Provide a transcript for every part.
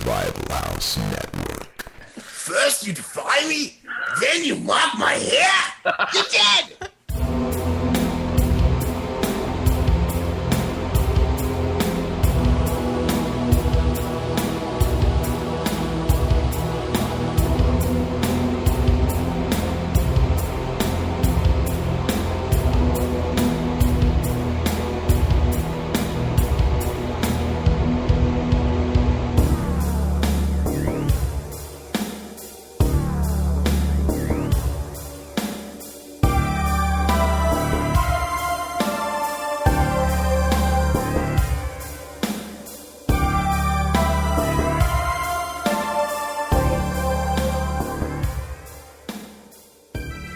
Rival House Network. First you defy me, then you mock my hair. You're dead.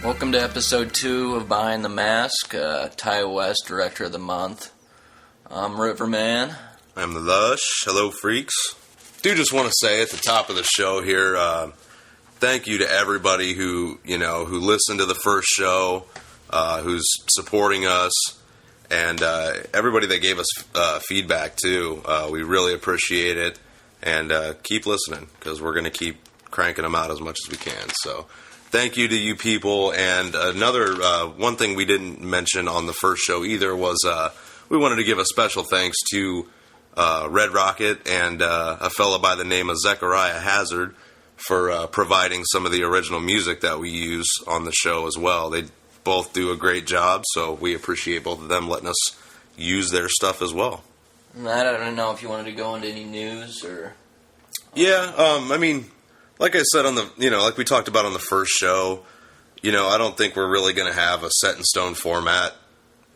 Welcome to episode 2 of Behind the Mask. Ty West, Director of the Month. I'm Riverman. I'm the Lush. Hello, freaks. Do just want to say at the top of the show here, thank you to everybody who listened to the first show, who's supporting us, and everybody that gave us feedback too. We really appreciate it, and keep listening because we're going to keep cranking them out as much as we can. So. Thank you to you people, and another one thing we didn't mention on the first show either was we wanted to give a special thanks to TheRedRocket and a fella by the name of Zechariah Hazard for providing some of the original music that we use on the show as well. They both do a great job, so we appreciate both of them letting us use their stuff as well. I don't know if you wanted to go into any news or... Yeah, like I said like we talked about on the first show, I don't think we're really going to have a set in stone format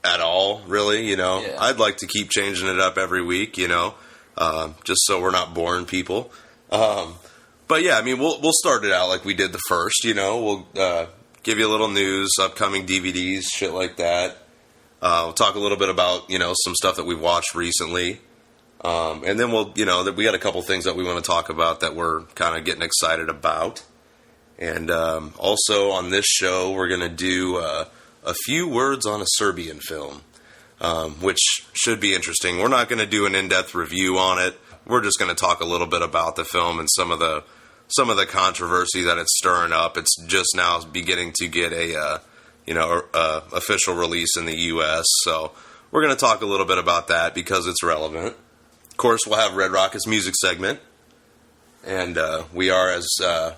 at all, really, Yeah. I'd like to keep changing it up every week, just so we're not boring people. But yeah, we'll start it out like we did the first, we'll give you a little news, upcoming DVDs, shit like that. We'll talk a little bit about, some stuff that we've watched recently. And then we got a couple things that we want to talk about that we're kind of getting excited about. And also on this show, we're going to do a few words on a Serbian film, which should be interesting. We're not going to do an in-depth review on it. We're just going to talk a little bit about the film and some of the controversy that it's stirring up. It's just now beginning to get a official release in the U.S. So we're going to talk a little bit about that because it's relevant. Of course, we'll have RedRocket's music segment, and we are, as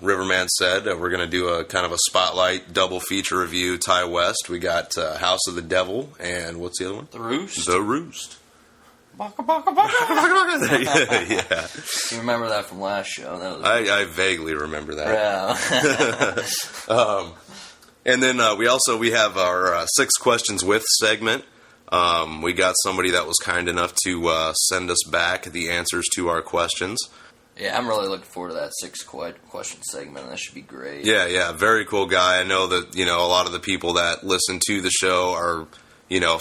Riverman said, we're going to do a kind of a spotlight double feature review. Ty West, we got House of the Devil, and what's the other one? The Roost. The Roost. Baka, baka, baka, baka. Yeah. You remember that from last show? That was I vaguely remember that. Yeah. And then we have our 6 Questions With segment. We got somebody that was kind enough to send us back the answers to our questions. Yeah, I'm really looking forward to that 6 question segment. That should be great. Yeah, very cool guy. I know that, a lot of the people that listen to the show are,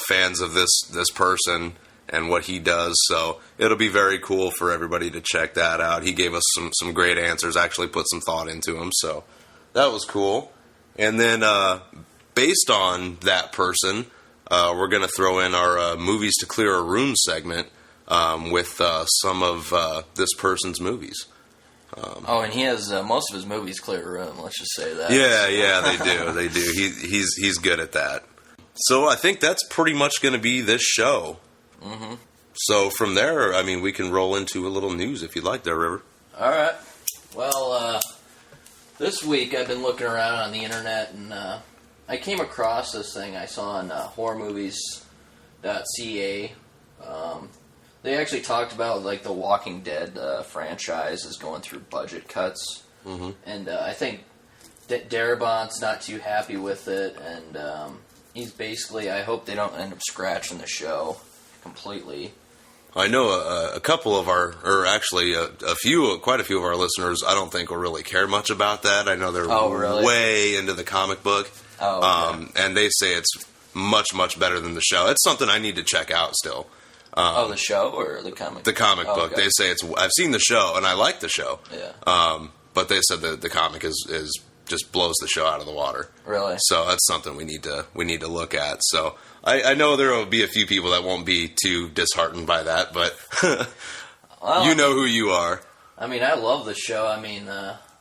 fans of this person and what he does. So it'll be very cool for everybody to check that out. He gave us some great answers, actually put some thought into them. So that was cool. And then based on that person... we're going to throw in our Movies to Clear a Room segment with some of this person's movies. And he has most of his movies clear a room, let's just say that. Yeah, they do. He's good at that. So I think that's pretty much going to be this show. Mm-hmm. So from there, we can roll into a little news if you'd like there, River. All right. Well, this week I've been looking around on the internet and... I came across this thing I saw on horrormovies.ca. They actually talked about the Walking Dead franchise is going through budget cuts, and I think Darabont's not too happy with it, and he's basically. I hope they don't end up scratching the show completely. I know a couple of quite a few of our listeners. I don't think will really care much about that. I know they're way into the comic book. And they say it's much, much better than the show. It's something I need to check out still. The show or the comic? The comic book. Okay. They say I've seen the show and I like the show. Yeah. But they said that the comic is just blows the show out of the water. Really? So that's something we need to look at. So I know there will be a few people that won't be too disheartened by that, but well, you know who you are. I mean, I love the show. I mean,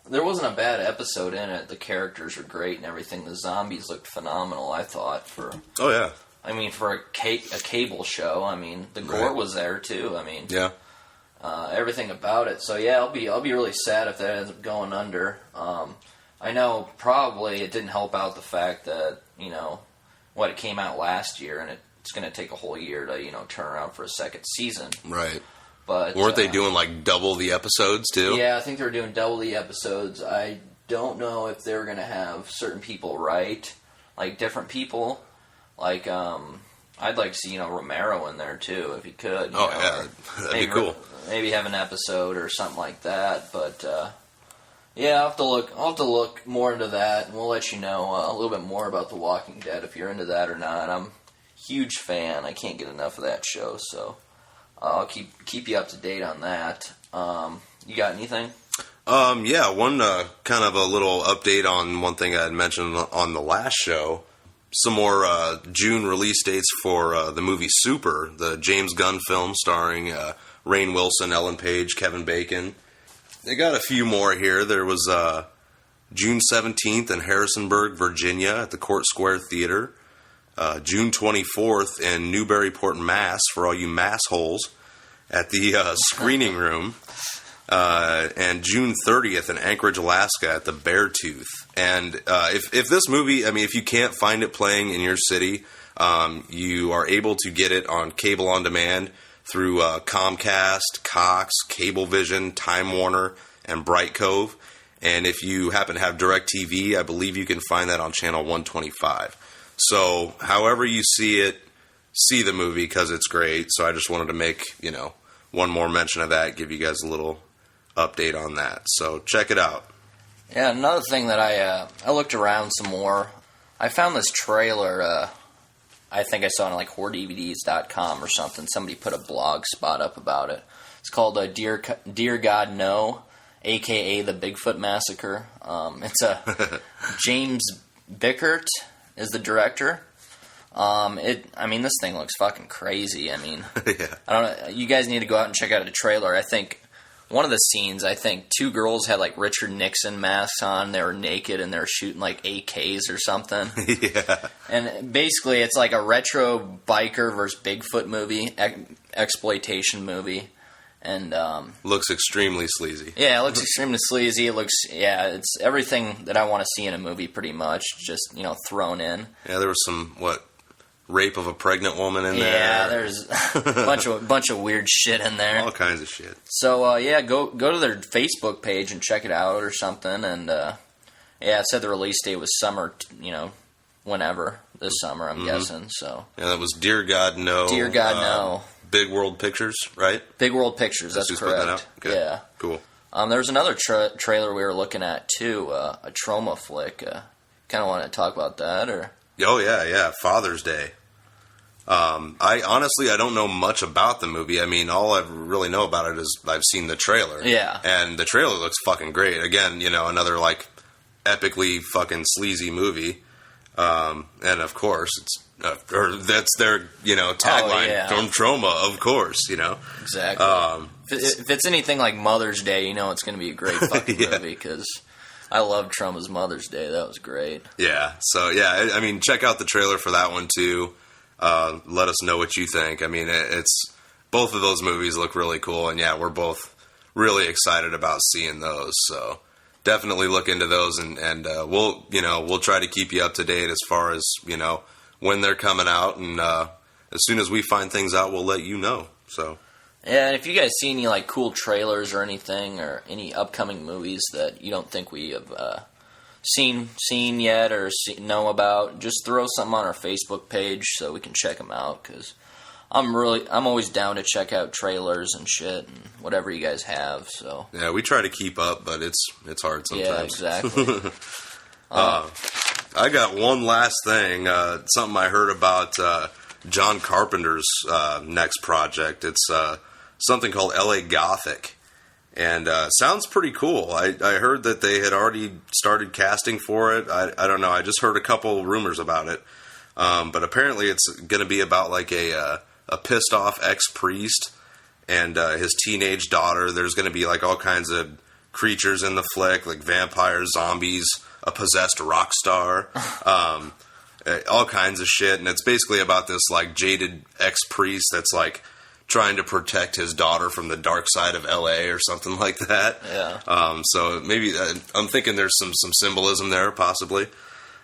there wasn't a bad episode in it. The characters are great and everything. The zombies looked phenomenal, I thought. Oh, yeah. I mean, for a cable show, I mean, the gore was there, too. I mean, yeah. Everything about it. So, yeah, I'll be really sad if that ends up going under. I know probably it didn't help out the fact that, it came out last year, and it's going to take a whole year to, turn around for a second season. Right. But weren't they doing, double the episodes, too? Yeah, I think they were doing double the episodes. I don't know if they were going to have certain people write, different people. I'd like to see, Romero in there, too, if he could. Yeah, that'd be cool. Maybe have an episode or something like that, but... yeah, I'll have to look more into that, and we'll let you know a little bit more about The Walking Dead if you're into that or not. I'm a huge fan. I can't get enough of that show, so I'll keep you up to date on that. You got anything? Yeah, one kind of a little update on one thing I had mentioned on the last show. Some more June release dates for the movie Super, the James Gunn film starring Rainn Wilson, Ellen Page, Kevin Bacon. They got a few more here. There was June 17th in Harrisonburg, Virginia at the Court Square Theater. June 24th in Newburyport, Mass, for all you mass holes, at the Screening Room. And June 30th in Anchorage, Alaska at the Beartooth. And if this movie, I mean, if you can't find it playing in your city, you are able to get it on cable on demand through Comcast, Cox, Cablevision, Time Warner, and Bright Cove. And if you happen to have DirecTV, I believe you can find that on channel 125. So however you see it, see the movie because it's great. So I just wanted to make, one more mention of that, give you guys a little update on that. So check it out. Yeah, another thing that I looked around some more. I found this trailer, I think I saw it on HorrorDVDs.com or something. Somebody put a blog spot up about it. It's called Dear God No, a.k.a. The Bigfoot Massacre. It's a James Bickert is the director. This thing looks fucking crazy. I mean, yeah. I don't know. You guys need to go out and check out the trailer. I think one of the scenes, two girls had Richard Nixon masks on. They were naked and they were shooting AKs or something. Yeah. And basically, it's a retro biker versus Bigfoot movie, exploitation movie. And looks extremely sleazy. Yeah, it looks extremely sleazy. It's everything that I want to see in a movie, pretty much, just thrown in. Yeah, there was some rape of a pregnant woman in there. Yeah, there's a bunch of weird shit in there. All kinds of shit. So go to their Facebook page and check it out or something. And it said the release date was summer. Whenever this summer, I'm guessing. So yeah, that was Dear God No. Dear God No. Big World Pictures, right? Big World Pictures, that's correct. Put that out? Okay. Yeah. Cool. There was another trailer we were looking at, too, a trauma flick. Kind of want to talk about that, or? Oh, yeah, Father's Day. I don't know much about the movie. I mean, all I really know about it is I've seen the trailer. Yeah. And the trailer looks fucking great. Again, another, epically fucking sleazy movie. And, of course, that's their, tagline, from Trauma, of course, Exactly. If it's anything like Mother's Day, it's going to be a great fucking movie, because I love Trauma's Mother's Day. That was great. Yeah. So, check out the trailer for that one, too. Let us know what you think. I mean, both of those movies look really cool, and, we're both really excited about seeing those, so... Definitely look into those, and we'll try to keep you up to date as far as when they're coming out, and as soon as we find things out, we'll let you know. So yeah, and if you guys see any cool trailers or anything, or any upcoming movies that you don't think we have seen yet or know about, just throw something on our Facebook page so we can check them out, because I'm always down to check out trailers and shit and whatever you guys have. So yeah, we try to keep up, but it's hard sometimes. Yeah, exactly. I got one last thing. Something I heard about John Carpenter's next project. It's something called LA Gothic, and sounds pretty cool. I heard that they had already started casting for it. I don't know. I just heard a couple rumors about it, but apparently it's going to be about a pissed off ex-priest, and his teenage daughter. There's going to be like all kinds of creatures in the flick, like vampires, zombies, a possessed rock star, all kinds of shit. And it's basically about this like jaded ex-priest that's like trying to protect his daughter from the dark side of LA or something like that. Yeah. So maybe I'm thinking there's some symbolism there, possibly.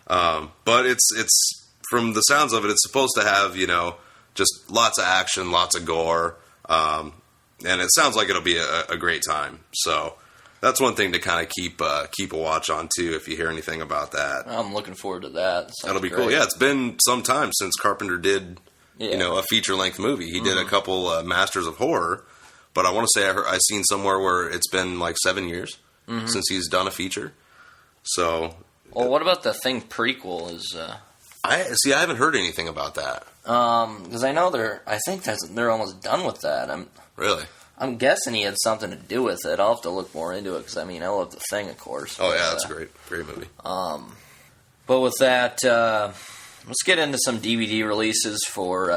But it's from the sounds of it, it's supposed to have, you know, just lots of action, lots of gore, and it sounds like it'll be a great time. So that's one thing to kind of keep a watch on too. If you hear anything about that, I'm looking forward to that. That'll be great. Cool. Yeah, it's been some time since Carpenter did, you know, a feature length movie. He did a couple Masters of Horror, but I want to say I seen somewhere where it's been like 7 years since he's done a feature. So, well, what about the Thing prequel? I haven't heard anything about that. Because I know they're almost done with that. Really? I'm guessing he had something to do with it. I'll have to look more into it because I love the Thing, of course. Oh yeah, that's a great movie. But with that, let's get into some DVD releases for.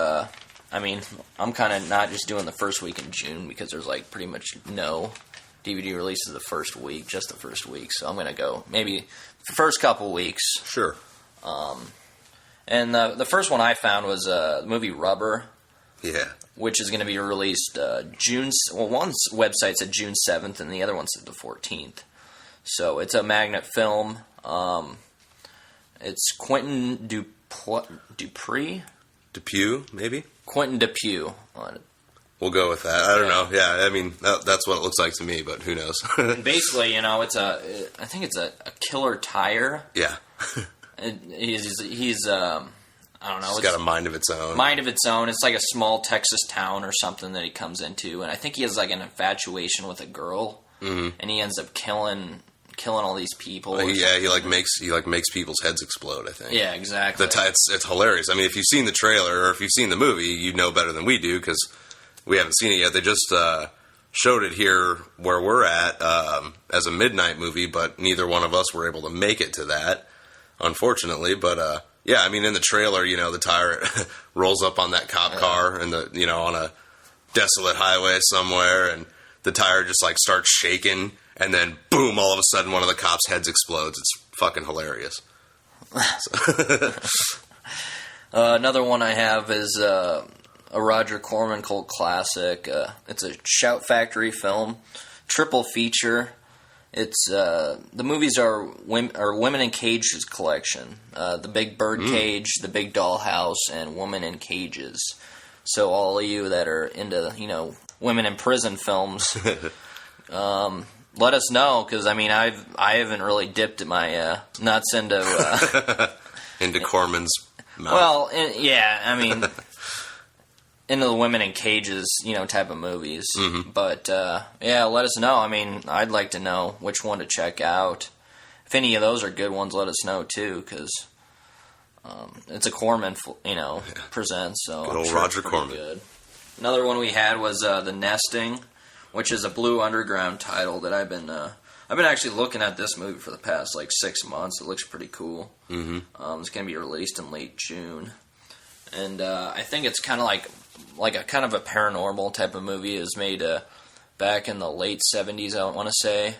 I'm kind of not just doing the first week in June because there's like pretty much no DVD releases the first week, just the first week. So I'm gonna go maybe the first couple weeks. Sure. And the first one I found was the movie Rubber. Yeah. Which is going to be released June. Well, one website said June 7th, and the other one said the 14th. So it's a Magnet film. It's Quentin Dupieux, maybe. Quentin Dupieux. We'll go with that. I don't know. Yeah, I mean that's what it looks like to me, but who knows? Basically, I think it's a killer tire. Yeah. He's I don't know. It's got a mind of its own. Mind of its own. It's like a small Texas town or something that he comes into, and I think he has like an infatuation with a girl, and he ends up killing all these people. He makes people's heads explode. I think. Yeah, exactly. It's hilarious. I mean, if you've seen the trailer or if you've seen the movie, you know better than we do because we haven't seen it yet. They just showed it here where we're at as a midnight movie, but neither one of us were able to make it to that, unfortunately. But yeah, I mean, in the trailer, the tire rolls up on that cop car and on a desolate highway somewhere, and the tire just like starts shaking, and then boom, all of a sudden one of the cops' heads explodes. It's fucking hilarious. Another one I have is a Roger Corman cult classic. It's a Shout Factory film, triple feature. It's the movies are Women in Cages collection, The Big Bird Cage, The Big Dollhouse, and Woman in Cages. So all of you that are into women in prison films, let us know because I haven't really dipped my nuts into into Corman's mouth. Well, into the Women in Cages, type of movies. Mm-hmm. But, let us know. I'd like to know which one to check out. If any of those are good ones, let us know, too, because it's a Corman, presents. So good old Roger Corman. Good. Another one we had was The Nesting, which is a Blue Underground title that I've been actually looking at this movie for the past, 6 months. It looks pretty cool. Mm-hmm. It's going to be released in late June. And I think it's kind of like a kind of a paranormal type of movie. It was made back in the late 70s, I want to say.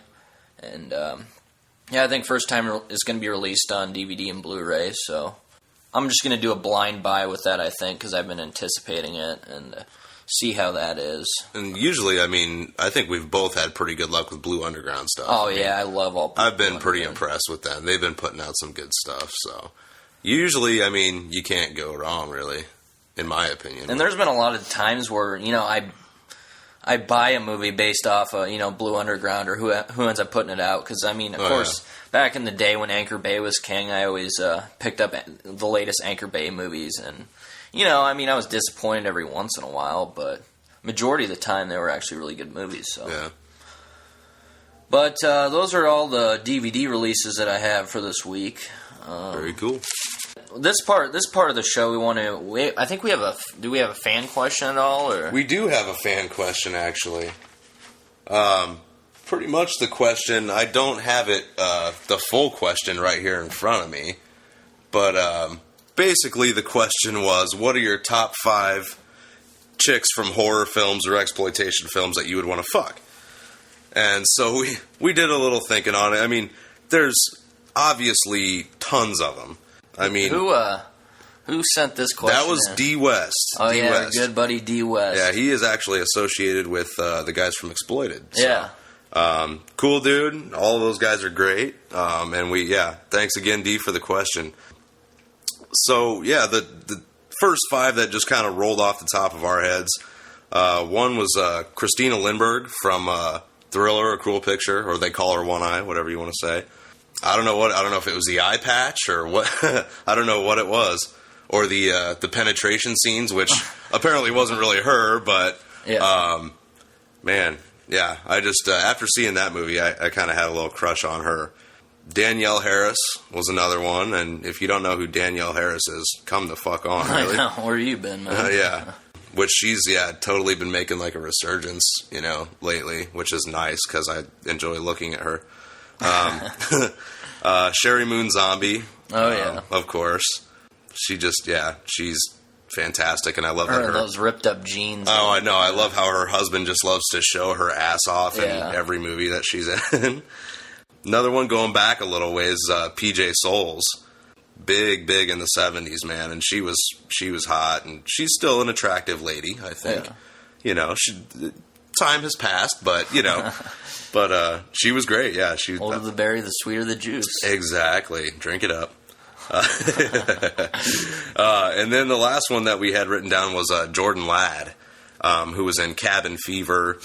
And I think first time it's going to be released on DVD and Blu-ray. So I'm just going to do a blind buy with that, I think, because I've been anticipating it and see how that is. And usually, I think we've both had pretty good luck with Blue Underground stuff. Oh, I love all I've been pretty impressed with them. They've been putting out some good stuff, so... Usually, you can't go wrong, really, in my opinion. And there's been a lot of times where, I buy a movie based off of, Blue Underground or who ends up putting it out. Because, of course, back in the day when Anchor Bay was king, I always picked up the latest Anchor Bay movies. And, I was disappointed every once in a while, but majority of the time they were actually really good movies. So. Yeah. But those are all the DVD releases that I have for this week. Very cool. This part of the show, I think we have do we have a fan question at all? Or? We do have a fan question, actually. Pretty much the question, I don't have it, the full question right here in front of me, but basically the question was, what are your top 5 chicks from horror films or exploitation films that you would want to fuck. And so we did a little thinking on it. I mean, there's obviously tons of them. I mean, who sent this question? That was D West. Oh, D yeah, West. Good buddy D West. Yeah, he is actually associated with the guys from Exploited. So, yeah. Cool dude. All of those guys are great. And thanks again, D, for the question. So, yeah, the first 5 that just kind of rolled off the top of our heads. One was Christina Lindbergh from Thriller, A Cruel Picture, or they call her One Eye, whatever you want to say. I don't know if it was the eye patch or what. I don't know what it was, or the penetration scenes, which apparently wasn't really her. But man, yeah, I just after seeing that movie, I kind of had a little crush on her. Danielle Harris was another one, and if you don't know who Danielle Harris is, come the fuck on. Really. I know. Where you been, man? Yeah. Which she's, totally been making like a resurgence, lately, which is nice because I enjoy looking at her. Sherry Moon Zombie. Oh, yeah. Of course. She just, she's fantastic, and I love her. Those ripped up jeans. Oh, I know. I love how her husband just loves to show her ass off in every movie that she's in. Another one going back a little ways, PJ Souls. Big in the 70s, man, and she was hot, and she's still an attractive lady, I think. Yeah. Time has passed, but but she was great. Yeah, she. Older the berry, the sweeter the juice. Exactly. Drink it up. And then the last one that we had written down was Jordan Ladd, who was in Cabin Fever.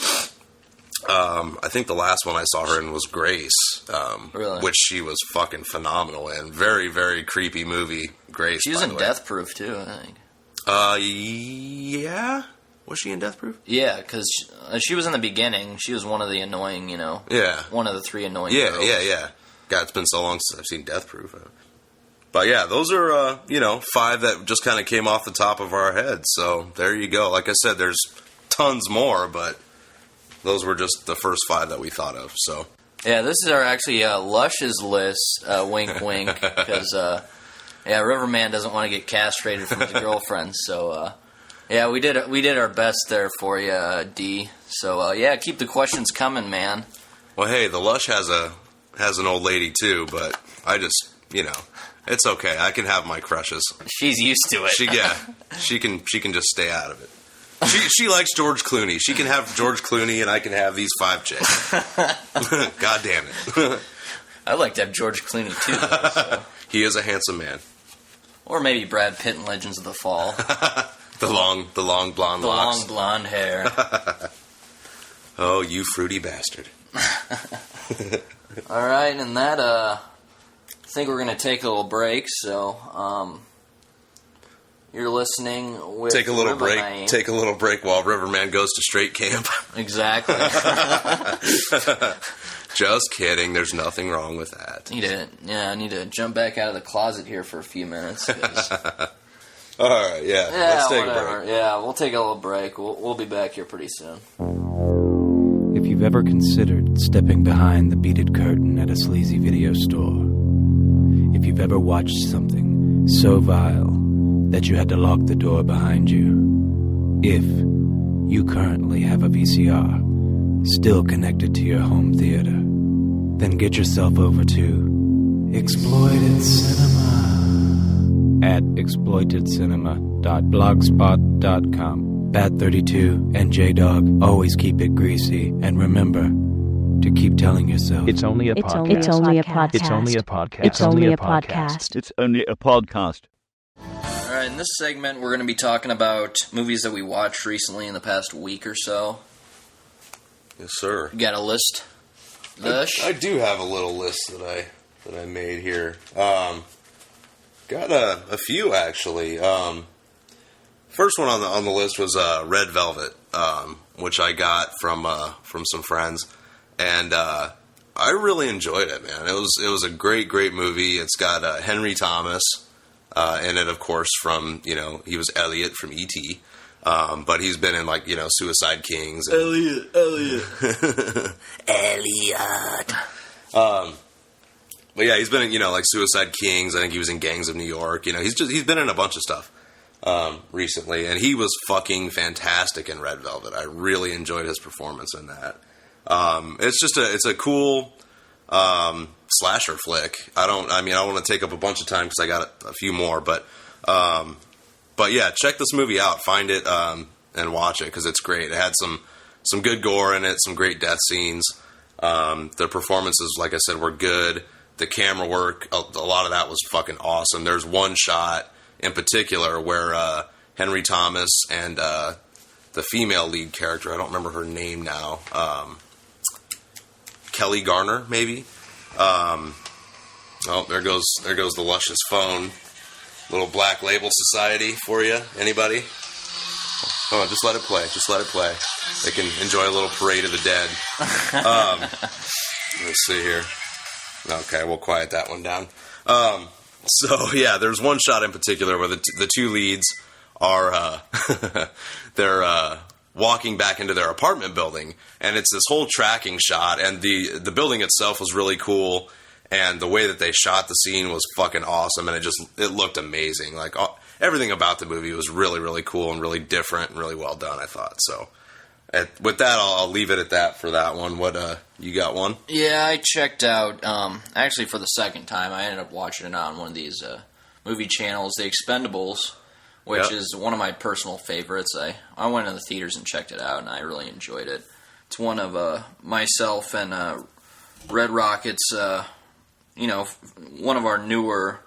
I think the last one I saw her in was Grace, really? Which she was fucking phenomenal in. Very, very creepy movie, Grace. She was in Death Proof, too, I think. Yeah? Was she in Death Proof? Yeah, because she was in the beginning. She was one of the annoying, one of the 3 annoying girls. Yeah. God, it's been so long since I've seen Death Proof. But yeah, those are, 5 that just kind of came off the top of our heads. So there you go. Like I said, there's tons more, but those were just the first 5 that we thought of. So yeah, this is our actually Lush's list. Wink, wink, because Riverman doesn't want to get castrated from his girlfriend. So we did our best there for you, D. So keep the questions coming, man. Well, hey, the Lush has an old lady too, but I just it's okay. I can have my crushes. She's used to it. She can just stay out of it. She likes George Clooney. She can have George Clooney, and I can have these 5 chicks. God damn it. I'd like to have George Clooney, too. So. He is a handsome man. Or maybe Brad Pitt in Legends of the Fall. the long blonde locks. The long blonde hair. Oh, you fruity bastard. All right, and that, I think we're going to take a little break, so, you're listening with Take a little Riverman. break. Take a little break while Riverman goes to straight camp. Exactly. Just kidding. There's nothing wrong with that. I need to jump back out of the closet here for a few minutes. All right, let's take a break. Yeah, we'll take a little break. We'll be back here pretty soon. If you've ever considered stepping behind the beaded curtain at a sleazy video store, if you've ever watched something so vile that you had to lock the door behind you, if you currently have a VCR still connected to your home theater, then get yourself over to Exploited Cinema at exploitedcinema.blogspot.com. Bat32 and J-Dog always keep it greasy, and remember to keep telling yourself it's only a podcast. It's only a podcast. It's only a podcast. It's only a podcast. It's only a podcast. All right, in this segment, we're going to be talking about movies that we watched recently in the past week or so. Yes, sir. You got a list, Lush? I do have a little list that I made here. Got a few actually. First one on the list was Red Velvet, which I got from some friends, and I really enjoyed it, man. It was a great movie. It's got Henry Thomas in it, of course, from he was Elliot from E.T. But he's been in Suicide Kings. And Elliot. But yeah, he's been in Suicide Kings. I think he was in Gangs of New York. He's been in a bunch of stuff. recently, and he was fucking fantastic in Red Velvet. I really enjoyed his performance in that. It's a cool slasher flick. I don't want to take up a bunch of time because I got a few more, but yeah, check this movie out, find it, and watch it because it's great. It had some good gore in it, some great death scenes. The performances, like I said, were good. The camera work, a lot of that was fucking awesome. There's one shot in particular where Henry Thomas and the female lead character, I don't remember her name now, Kelly Garner, maybe. Oh, there goes the luscious phone. Little Black Label Society for you. Anybody? Oh, just let it play. Just let it play. They can enjoy a little Parade of the Dead. Let's see here. Okay, we'll quiet that one down. So yeah, there's one shot in particular where the two leads are they're walking back into their apartment building, and it's this whole tracking shot, and the building itself was really cool, and the way that they shot the scene was fucking awesome, and it looked amazing. Like everything about the movie was really, really cool and really different and really well done, I thought. So with that, I'll leave it at that for that one. What you got one? Yeah, I checked out actually for the second time. I ended up watching it on one of these movie channels, The Expendables, which is one of my personal favorites. I went to the theaters and checked it out, and I really enjoyed it. It's one of myself and RedRocket's, one of our newer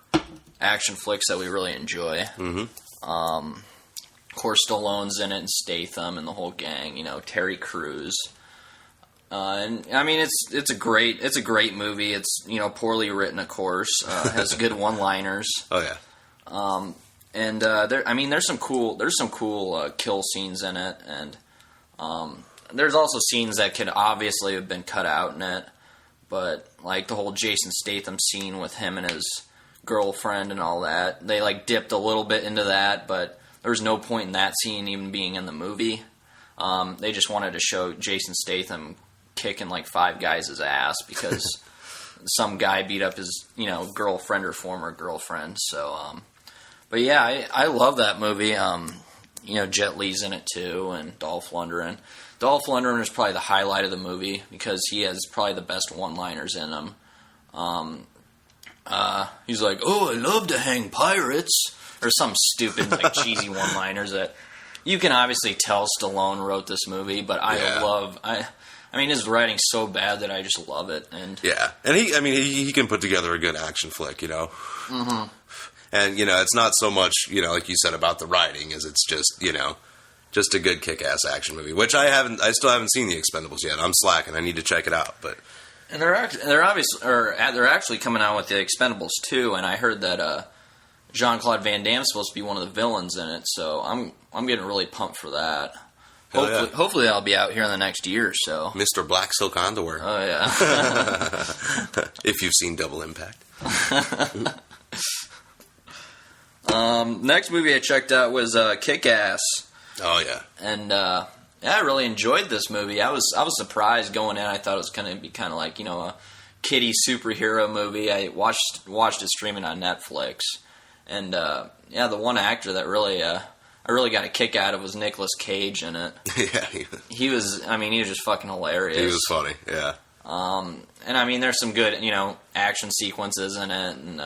action flicks that we really enjoy. Mm-hmm. Of course, Stallone's in it, and Statham, and the whole gang. Terry Crews. And I mean, it's a great movie. It's poorly written, of course. Has good one-liners. Oh yeah. And there's some cool kill scenes in it, and there's also scenes that could obviously have been cut out in it. But like the whole Jason Statham scene with him and his girlfriend and all that, they like dipped a little bit into that, but there's no point in that scene even being in the movie. They just wanted to show Jason Statham kicking like 5 guys' ass because some guy beat up his girlfriend or former girlfriend. So, but yeah, I love that movie. Jet Li's in it too, and Dolph Lundgren. Dolph Lundgren is probably the highlight of the movie because he has probably the best one-liners in him. He's like, "Oh, I love to hang pirates," or some stupid like cheesy one-liners that you can obviously tell Stallone wrote this movie. But I mean, his writing's so bad that I just love it. And yeah, and he can put together a good action flick, Mm-hmm. And it's not so much like you said about the writing, is it's just just a good kick-ass action movie, which I still haven't seen The Expendables yet. I'm slacking. I need to check it out, but. And they're actually coming out with The Expendables 2, and I heard that Jean-Claude Van Damme's supposed to be one of the villains in it, so I'm getting really pumped for that. Hopefully that'll be out here in the next year or so. Mr. Black Silk Underwear. Oh yeah. If you've seen Double Impact. Next movie I checked out was Kick-Ass. Oh yeah. And I really enjoyed this movie. I was surprised going in. I thought it was going to be kind of like a kiddie superhero movie. I watched it streaming on Netflix, and the one actor that I really got a kick out of was Nicolas Cage in it. Yeah, he was just fucking hilarious. He was funny, yeah. And there's some good action sequences in it, and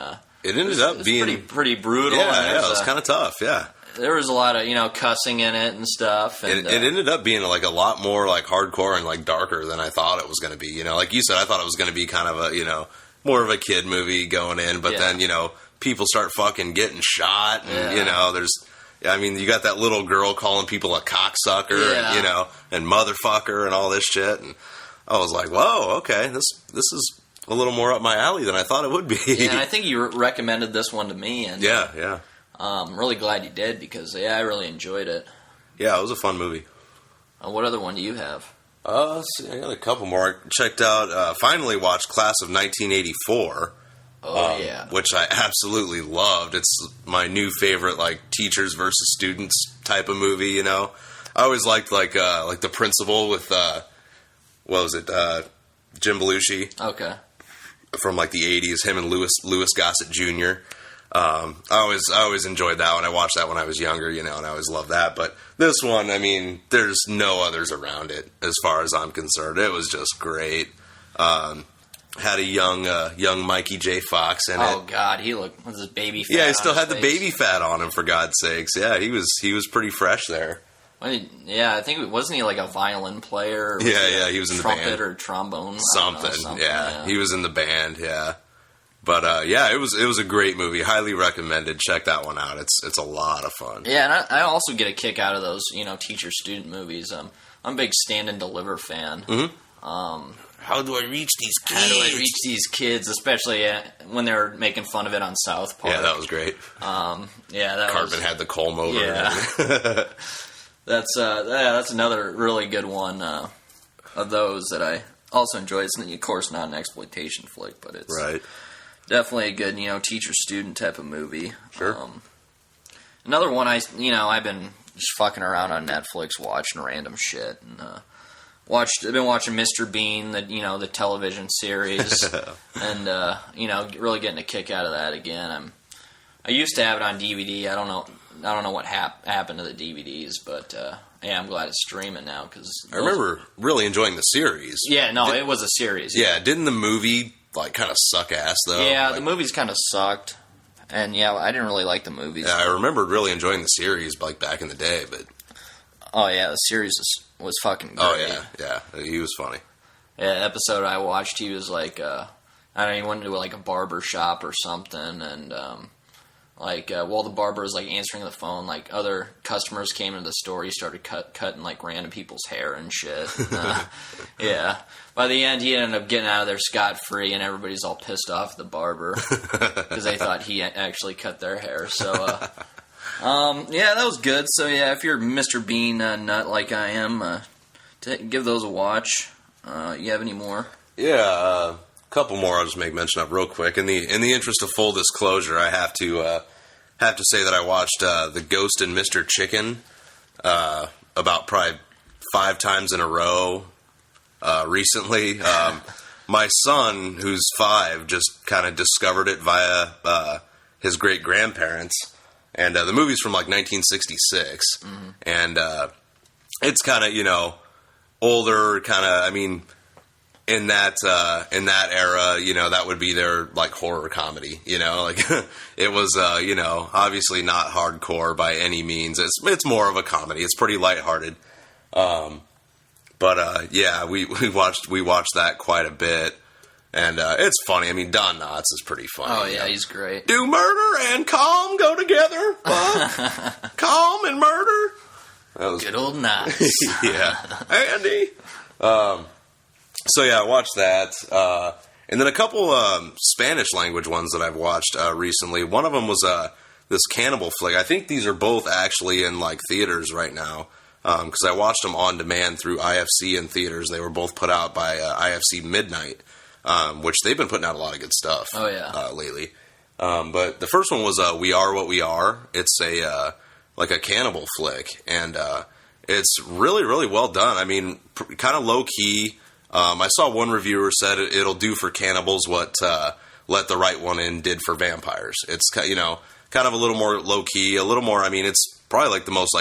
it ended up being pretty brutal. Yeah, it was kind of tough. Yeah. There was a lot of, cussing in it and stuff. And, it ended up being like a lot more like hardcore and like darker than I thought it was going to be. Like you said, I thought it was going to be kind of a, more of a kid movie going in. But then, people start fucking getting shot. And, you got that little girl calling people a cocksucker, and, and motherfucker and all this shit. And I was like, whoa, okay, this is a little more up my alley than I thought it would be. Yeah, and I think you recommended this one to me. And yeah. I'm really glad you did because, I really enjoyed it. Yeah, it was a fun movie. What other one do you have? Let's see, I got a couple more. I checked out, finally watched Class of 1984. Oh, yeah. Which I absolutely loved. It's my new favorite, like, teachers versus students type of movie, I always liked, like The Principal with, Jim Belushi. Okay. From, like, the 80s, him and Louis Gossett Jr., I always enjoyed that one. I watched that when I was younger, and I always loved that. But this one, I mean, there's no others around it as far as I'm concerned. It was just great. Had a young Mikey J. Fox in it. Oh God, he looked with his baby fat. Yeah, he still had the face. baby fat on him, for God's sakes. Yeah, he was pretty fresh there. Yeah, I think wasn't he like a violin player? Or He was in the band. Trumpet or trombone, something. Yeah, he was in the band. Yeah, but it was a great movie. Highly recommended. Check that one out. It's a lot of fun. Yeah, and I also get a kick out of those teacher student movies. I'm a big Stand and Deliver fan. Mm-hmm. How do I reach these kids? How do I reach these kids, especially when they were making fun of it on South Park? Yeah, that was great. Cartman had the comb over. Yeah. That's another really good one of those that I also enjoy. It's, of course, not an exploitation flick, but it's definitely a good, teacher-student type of movie. Sure. Another one I've been just fucking around on Netflix watching random shit and I've been watching Mr. Bean, the television series, and really getting a kick out of that again. I used to have it on DVD. I don't know what happened to the DVDs, but I'm glad it's streaming now because I remember really enjoying the series. Yeah, no, it was a series. Yeah, didn't the movie kind of suck ass though? Yeah, the movies kind of sucked, and I didn't really like the movies. Yeah, I remember really enjoying the series back in the day, but. Oh yeah, the series was fucking great. Oh yeah, he was funny. Yeah, the episode I watched, he was like, I don't know, he went into like a barber shop or something, and while the barber was like answering the phone, like other customers came into the store, he started cutting like random people's hair and shit. Yeah, by the end, he ended up getting out of there scot-free, and everybody's all pissed off at the barber because they thought he actually cut their hair. So. That was good. So if you're Mr. Bean nut like I am, give those a watch. You have any more? Yeah, a couple more. I'll just make mention of real quick. In the interest of full disclosure, I have to say that I watched The Ghost and Mr. Chicken about probably 5 times in a row recently. My son, who's 5, just kind of discovered it via his great grandparents. And the movie's from 1966, and it's kind of older, kind of. I mean, in that era, that would be their horror comedy. It was obviously not hardcore by any means. It's more of a comedy. It's pretty lighthearted. But we watched that quite a bit. And it's funny. I mean, Don Knotts is pretty funny. Oh, yeah, he's great. Do murder and calm go together? Calm and murder? Good old Knotts. Yeah. Andy. I watched that. And then a couple Spanish language ones that I've watched recently. One of them was this cannibal flick. I think these are both actually in theaters right now. Because I watched them on demand through IFC in theaters. They were both put out by IFC Midnight. Which they've been putting out a lot of good stuff. Oh yeah, lately. But the first one was "We Are What We Are." It's a cannibal flick, and it's really really well done. I mean, kind of low key. I saw one reviewer said it'll do for cannibals what Let the Right One In did for vampires. It's kind of a little more low key, a little more. I mean, it's probably the most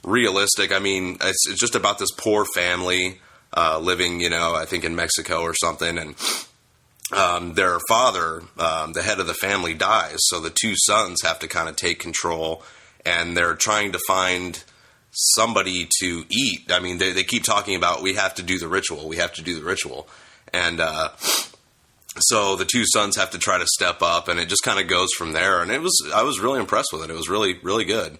realistic. I mean, it's just about this poor family. Living, I think in Mexico or something, and their father, the head of the family, dies, so the 2 sons have to kind of take control, and they're trying to find somebody to eat. I mean, they keep talking about, we have to do the ritual, and so the 2 sons have to try to step up, and it just kind of goes from there, and I was really impressed with it. It was really, really good.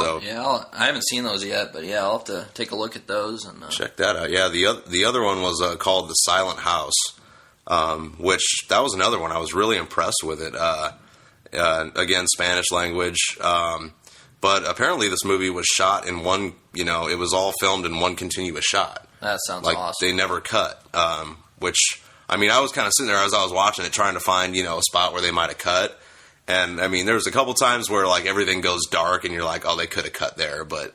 I haven't seen those yet, but I'll have to take a look at those and check that out. Yeah, the other one was called The Silent House, which that was another one I was really impressed with it. Again, Spanish language, but apparently this movie was shot in one. It was all filmed in one continuous shot. That sounds awesome. They never cut. Which I mean, I was kind of sitting there as I was watching it, trying to find a spot where they might have cut. And, I mean, there was a couple times where, everything goes dark and you're like, oh, they could have cut there. But,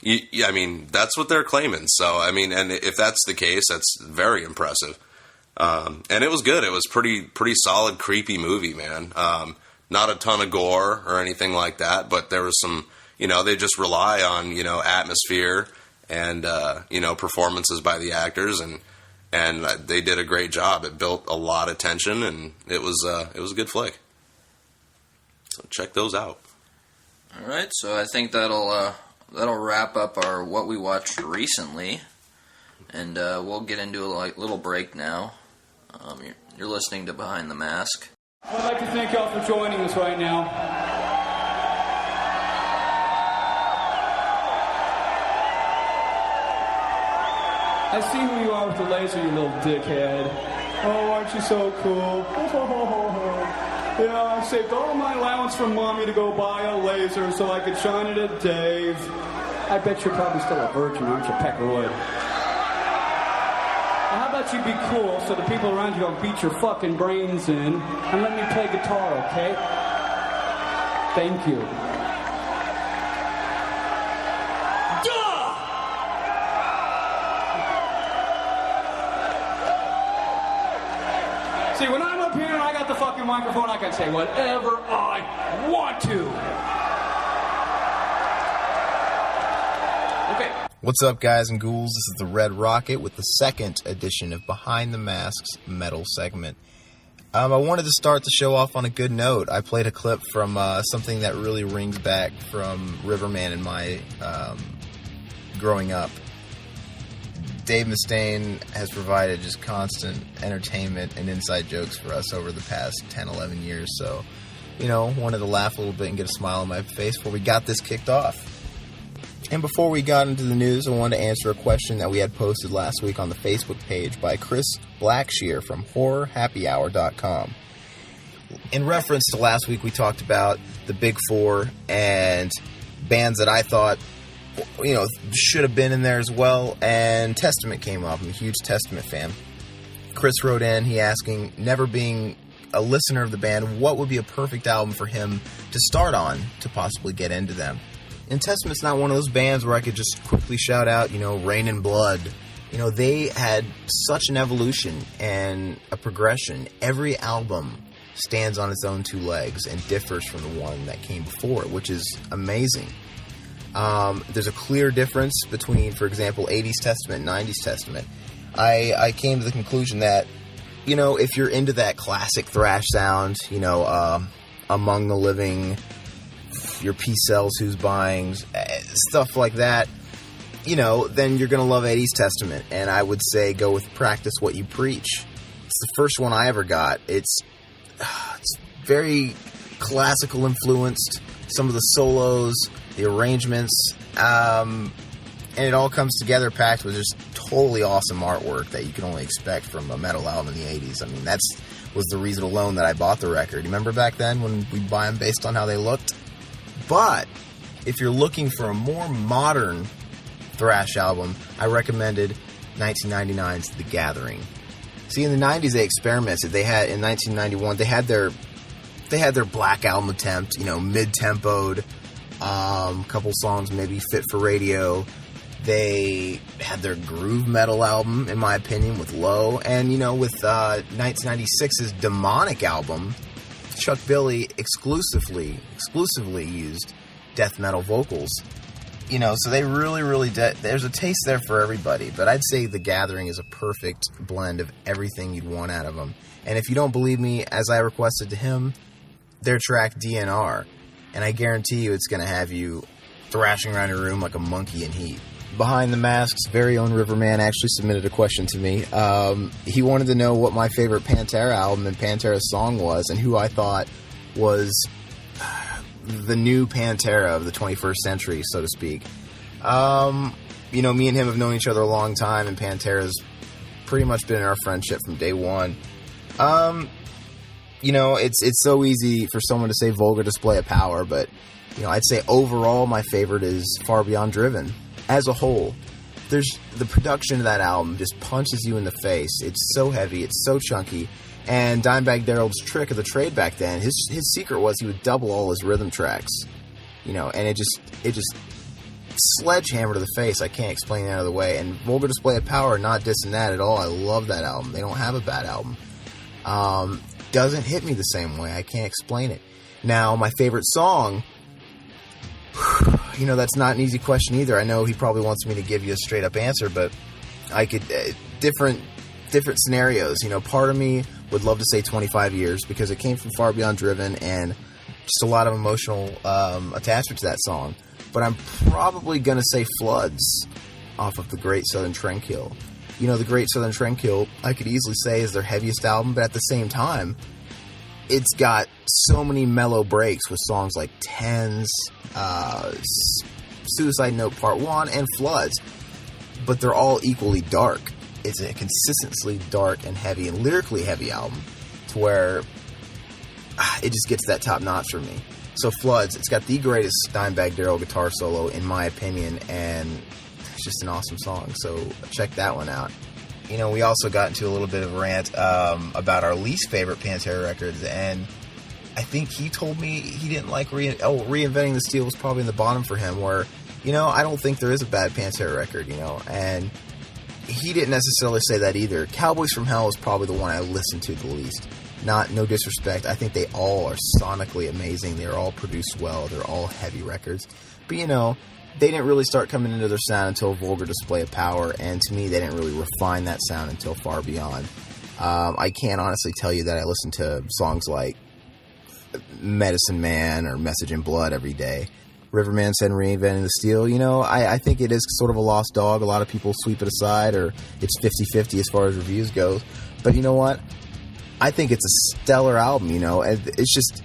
I mean, that's what they're claiming. So, I mean, and if that's the case, that's very impressive. And it was good. It was pretty solid, creepy movie, man. Not a ton of gore or anything like that, but there was some, they just rely on, atmosphere and, performances by the actors, and they did a great job. It built a lot of tension, and it was a good flick. So check those out. All right, so I think that'll wrap up our what we watched recently, and we'll get into a little break now. You're listening to Behind the Mask. I'd like to thank y'all for joining us right now. I see who you are with the laser, you little dickhead. Oh, aren't you so cool? Yeah, I saved all my allowance from Mommy to go buy a laser so I could shine it at Dave. I bet you're probably still a virgin, aren't you, Peckeroid? How about you be cool so the people around you don't beat your fucking brains in, and let me play guitar, okay? Thank you. See, when I'm up here and I got the fucking microphone, I can say whatever I want to. Okay. What's up, guys and ghouls? This is the Red Rocket with the second edition of Behind the Masks metal segment. I wanted to start the show off on a good note. I played a clip from something that really rings back from Riverman and my growing up. Dave Mustaine has provided just constant entertainment and inside jokes for us over the past 10, 11 years. So, wanted to laugh a little bit and get a smile on my face before we got this kicked off. And before we got into the news, I wanted to answer a question that we had posted last week on the Facebook page by Chris Blackshear from HorrorHappyHour.com. In reference to last week, we talked about the Big Four and bands that I thought, should have been in there as well, and Testament came up. I'm a huge Testament fan. Chris wrote in, he asking, never being a listener of the band, what would be a perfect album for him to start on to possibly get into them? And Testament's not one of those bands where I could just quickly shout out, Rain and Blood. They had such an evolution and a progression. Every album stands on its own two legs and differs from the one that came before it, which is amazing. There's a clear difference between, for example, 80s Testament and 90s Testament. I came to the conclusion that, if you're into that classic thrash sound, Among the Living, your Peace Cells, Who's Buying, stuff like that, then you're going to love 80s Testament. And I would say go with Practice What You Preach. It's the first one I ever got. It's very classical influenced. Some of the solos, the arrangements, and it all comes together packed with just totally awesome artwork that you can only expect from a metal album in the 80s. I mean, that was the reason alone that I bought the record. Remember back then when we'd buy them based on how they looked? But if you're looking for a more modern thrash album, I recommended 1999's The Gathering. See, in the 90s they experimented. They had, in 1991, they had their Black Album attempt, mid-tempoed, couple songs maybe fit for radio. They had their groove metal album, in my opinion, with Low. And, with 1996's Demonic album, Chuck Billy exclusively used death metal vocals. So they really there's a taste there for everybody. But I'd say The Gathering is a perfect blend of everything you'd want out of them. And if you don't believe me, as I requested to him, their track DNR, and I guarantee you it's going to have you thrashing around your room like a monkey in heat. Behind the Mask's very own Riverman actually submitted a question to me. He wanted to know what my favorite Pantera album and Pantera song was, and who I thought was the new Pantera of the 21st century, so to speak. Me and him have known each other a long time, and Pantera's pretty much been in our friendship from day one. It's so easy for someone to say Vulgar Display of Power, but, I'd say overall my favorite is Far Beyond Driven. As a whole, there's the production of that album just punches you in the face. It's so heavy, it's so chunky, and Dimebag Darrell's trick of the trade back then, his secret was he would double all his rhythm tracks, and it just sledgehammer to the face. I can't explain it another way. And Vulgar Display of Power, not dissing that at all. I love that album. They don't have a bad album. Doesn't hit me the same way. I can't explain it. Now, my favorite song, that's not an easy question either. I know he probably wants me to give you a straight up answer, but I could, different scenarios. Part of me would love to say 25 Years because it came from Far Beyond Driven and just a lot of emotional attachment to that song. But I'm probably going to say Floods off of The Great Southern Trendkill. The Great Southern Trendkill, I could easily say is their heaviest album, but at the same time, it's got so many mellow breaks with songs like Tens, Suicide Note Part 1, and Floods. But they're all equally dark. It's a consistently dark and heavy and lyrically heavy album to where it just gets that top notch for me. So Floods, it's got the greatest Dimebag Darrell guitar solo in my opinion, and it's just an awesome song. So check that one out. We also got into a little bit of a rant about our least favorite Pantera records, and I think he told me he didn't like Reinventing the Steel was probably in the bottom for him, where, I don't think there is a bad Pantera record, and he didn't necessarily say that either. Cowboys from Hell is probably the one I listen to the least. No disrespect. I think they all are sonically amazing. They're all produced well. They're all heavy records. But, they didn't really start coming into their sound until Vulgar Display of Power, and to me, they didn't really refine that sound until Far Beyond. I can't honestly tell you that I listen to songs like Medicine Man or Message in Blood every day. Riverman said Reinventing the Steel, I think it is sort of a lost dog. A lot of people sweep it aside, or it's 50-50 as far as reviews goes. But you know what? I think it's a stellar album, It's just,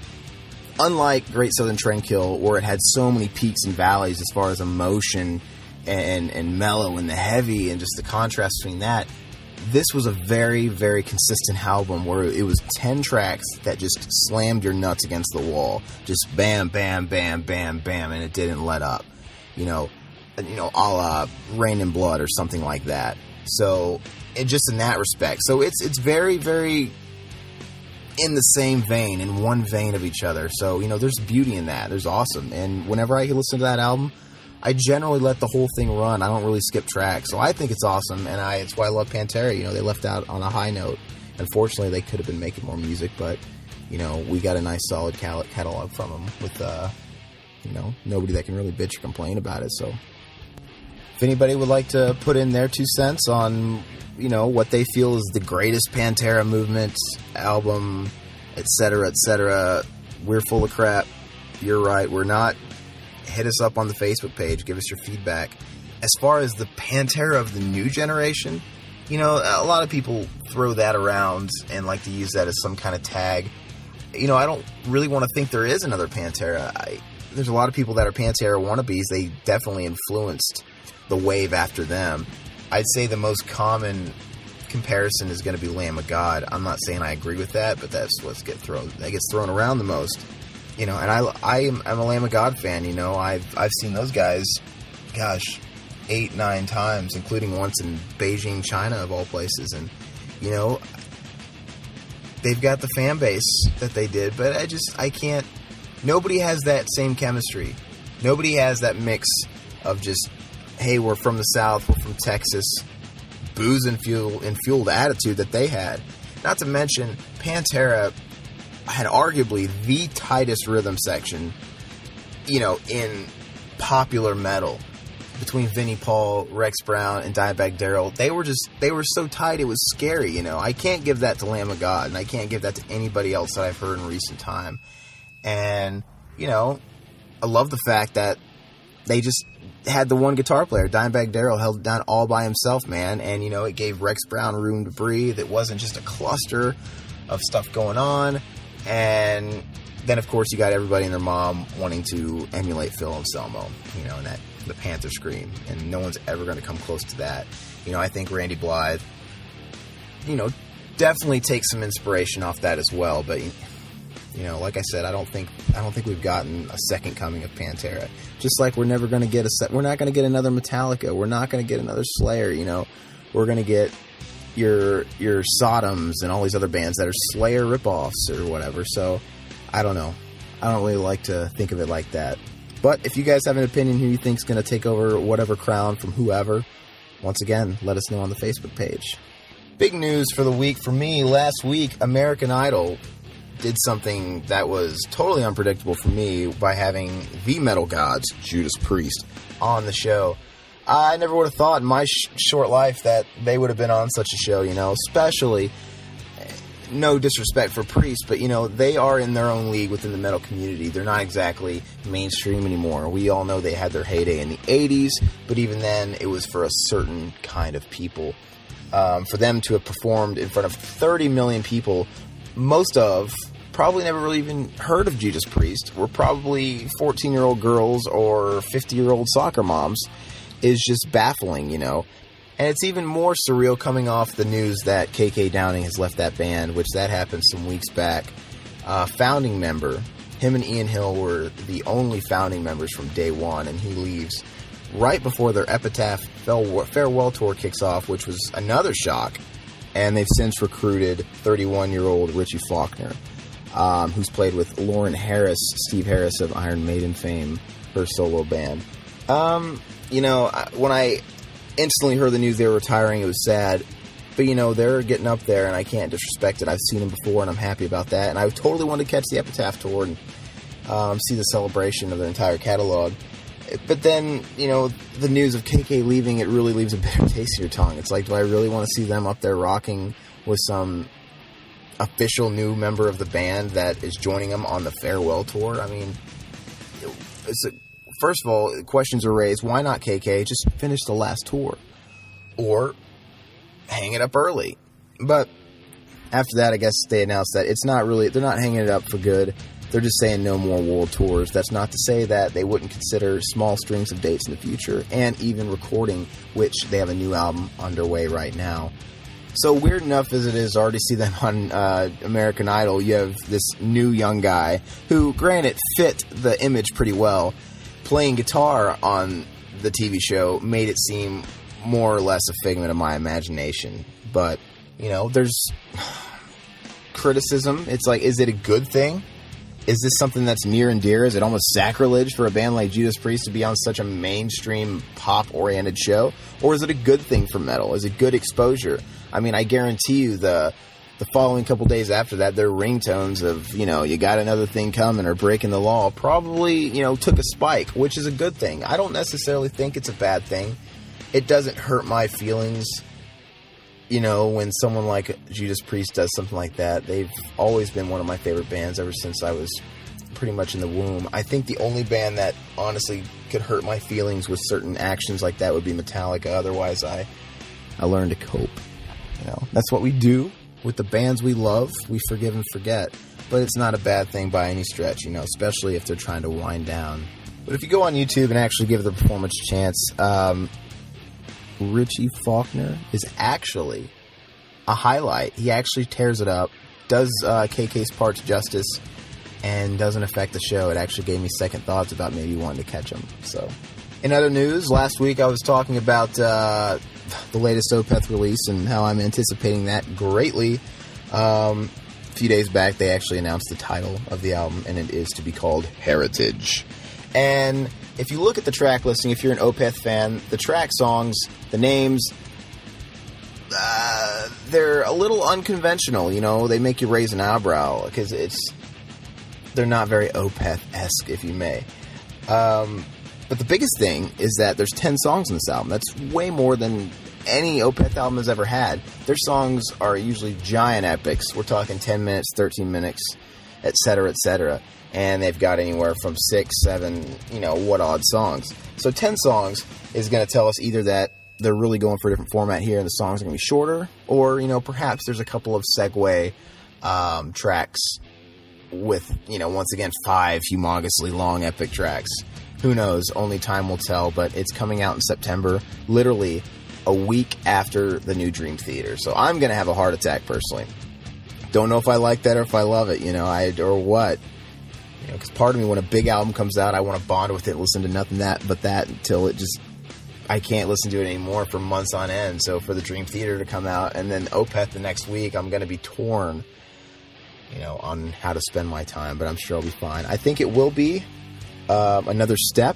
unlike Great Southern Trendkill, where it had so many peaks and valleys as far as emotion and mellow and the heavy and just the contrast between that, this was a very, very consistent album where it was 10 tracks that just slammed your nuts against the wall. Just bam, bam, bam, bam, bam, and it didn't let up. A la Rain and Blood or something like that. So, just in that respect. So it's very, very in the same vein, in one vein of each other. So, there's beauty in that. There's awesome. And whenever I listen to that album, I generally let the whole thing run. I don't really skip tracks. So I think it's awesome, and it's why I love Pantera. They left out on a high note. Unfortunately, they could have been making more music, but, we got a nice solid catalog from them with, nobody that can really bitch or complain about it. So if anybody would like to put in their 2 cents on what they feel is the greatest Pantera movement album, etc., etc., we're full of crap. You're right. We're not. Hit us up on the Facebook page. Give us your feedback. As far as the Pantera of the new generation, a lot of people throw that around and like to use that as some kind of tag. I don't really want to think there is another Pantera. There's a lot of people that are Pantera wannabes. They definitely influenced the wave after them. I'd say the most common comparison is going to be Lamb of God. I'm not saying I agree with that, but that's what gets thrown around the most. And I'm a Lamb of God fan. I've seen those guys, 8-9 times, including once in Beijing, China, of all places. And they've got the fan base that they did, but I can't. Nobody has that same chemistry. Nobody has that mix of just, hey, we're from the South, we're from Texas, booze and fueled attitude that they had. Not to mention, Pantera had arguably the tightest rhythm section, in popular metal. Between Vinnie Paul, Rex Brown, and Dimebag Darrell, they were so tight it was scary, I can't give that to Lamb of God, and I can't give that to anybody else that I've heard in recent time. And, I love the fact that they just had the one guitar player. Dimebag Darrell held it down all by himself, man. And, it gave Rex Brown room to breathe. It wasn't just a cluster of stuff going on. And then, of course, you got everybody and their mom wanting to emulate Phil Anselmo, and the Panther scream. And no one's ever going to come close to that. I think Randy Blythe, definitely takes some inspiration off that as well. But, like I said, I don't think we've gotten a second coming of Pantera. Just like we're never going to get we're not going to get another Metallica. We're not going to get another Slayer. We're going to get your Sodoms and all these other bands that are Slayer ripoffs or whatever. So I don't know. I don't really like to think of it like that. But if you guys have an opinion who you think is going to take over whatever crown from whoever, once again, let us know on the Facebook page. Big news for the week for me. Last week, American Idol did something that was totally unpredictable for me by having the metal gods, Judas Priest, on the show. I never would have thought in my short life that they would have been on such a show, especially, no disrespect for Priest, but, they are in their own league within the metal community. They're not exactly mainstream anymore. We all know they had their heyday in the 80s, but even then, it was for a certain kind of people. For them to have performed in front of 30 million people, most of probably never really even heard of Judas Priest, were probably 14-year-old girls or 50-year-old soccer moms, is just baffling, And it's even more surreal coming off the news that KK Downing has left that band, which that happened some weeks back. Founding member, him and Ian Hill were the only founding members from day one, and he leaves right before their Epitaph farewell tour kicks off, which was another shock. And they've since recruited 31-year-old Richie Faulkner, who's played with Lauren Harris, Steve Harris of Iron Maiden fame, her solo band. When I instantly heard the news they were retiring, it was sad. But, they're getting up there, and I can't disrespect it. I've seen them before, and I'm happy about that. And I totally wanted to catch the Epitaph tour and see the celebration of their entire catalog. But then, the news of KK leaving, it really leaves a bitter taste in your tongue. It's like, do I really want to see them up there rocking with some official new member of the band that is joining them on the farewell tour? I mean, first of all, questions are raised. Why not KK? Just finish the last tour. Or hang it up early. But after that, I guess they announced that they're not hanging it up for good. They're just saying no more world tours. That's not to say that they wouldn't consider small strings of dates in the future, and even recording, which they have a new album underway right now. So weird enough as it is to already see them on American Idol, you have this new young guy who, granted, fit the image pretty well. Playing guitar on the TV show made it seem more or less a figment of my imagination. But, there's criticism. It's like, is it a good thing? Is this something that's near and dear? Is it almost sacrilege for a band like Judas Priest to be on such a mainstream pop-oriented show? Or is it a good thing for metal? Is it good exposure? I mean, I guarantee you the following couple days after that, their ringtones of, you got another thing coming or breaking the law probably, took a spike, which is a good thing. I don't necessarily think it's a bad thing. It doesn't hurt my feelings, when someone like Judas Priest does something like that. They've always been one of my favorite bands ever since I was pretty much in the womb. I think the only band that honestly could hurt my feelings with certain actions like that would be Metallica. Otherwise, I learned to cope. That's what we do with the bands we love. We forgive and forget. But it's not a bad thing by any stretch, especially if they're trying to wind down. But if you go on YouTube and actually give the performance a chance, Richie Faulkner is actually a highlight. He actually tears it up, does KK's parts justice, and doesn't affect the show. It actually gave me second thoughts about maybe wanting to catch him. So, in other news, last week I was talking about the latest Opeth release and how I'm anticipating that greatly. A few days back, they actually announced the title of the album, and it is to be called Heritage. And if you look at the track listing, if you're an Opeth fan, the track songs, the names, they're a little unconventional, They make you raise an eyebrow because they're not very Opeth-esque, if you may. But the biggest thing is that there's 10 songs in this album. That's way more than any Opeth album has ever had. Their songs are usually giant epics. We're talking 10 minutes, 13 minutes, etc., etc., and they've got anywhere from 6, 7, what odd songs. So 10 songs is going to tell us either that they're really going for a different format here and the songs are going to be shorter, or, perhaps there's a couple of segue tracks with, once again, 5 humongously long epic tracks. Who knows? Only time will tell, but it's coming out in September, literally a week after the new Dream Theater. So I'm going to have a heart attack, personally. Don't know if I like that or if I love it, or what. Because part of me, when a big album comes out, I want to bond with it, listen to nothing but that until it just, I can't listen to it anymore for months on end. So for the Dream Theater to come out and then Opeth the next week, I'm going to be torn, on how to spend my time, but I'm sure I'll be fine. I think it will be another step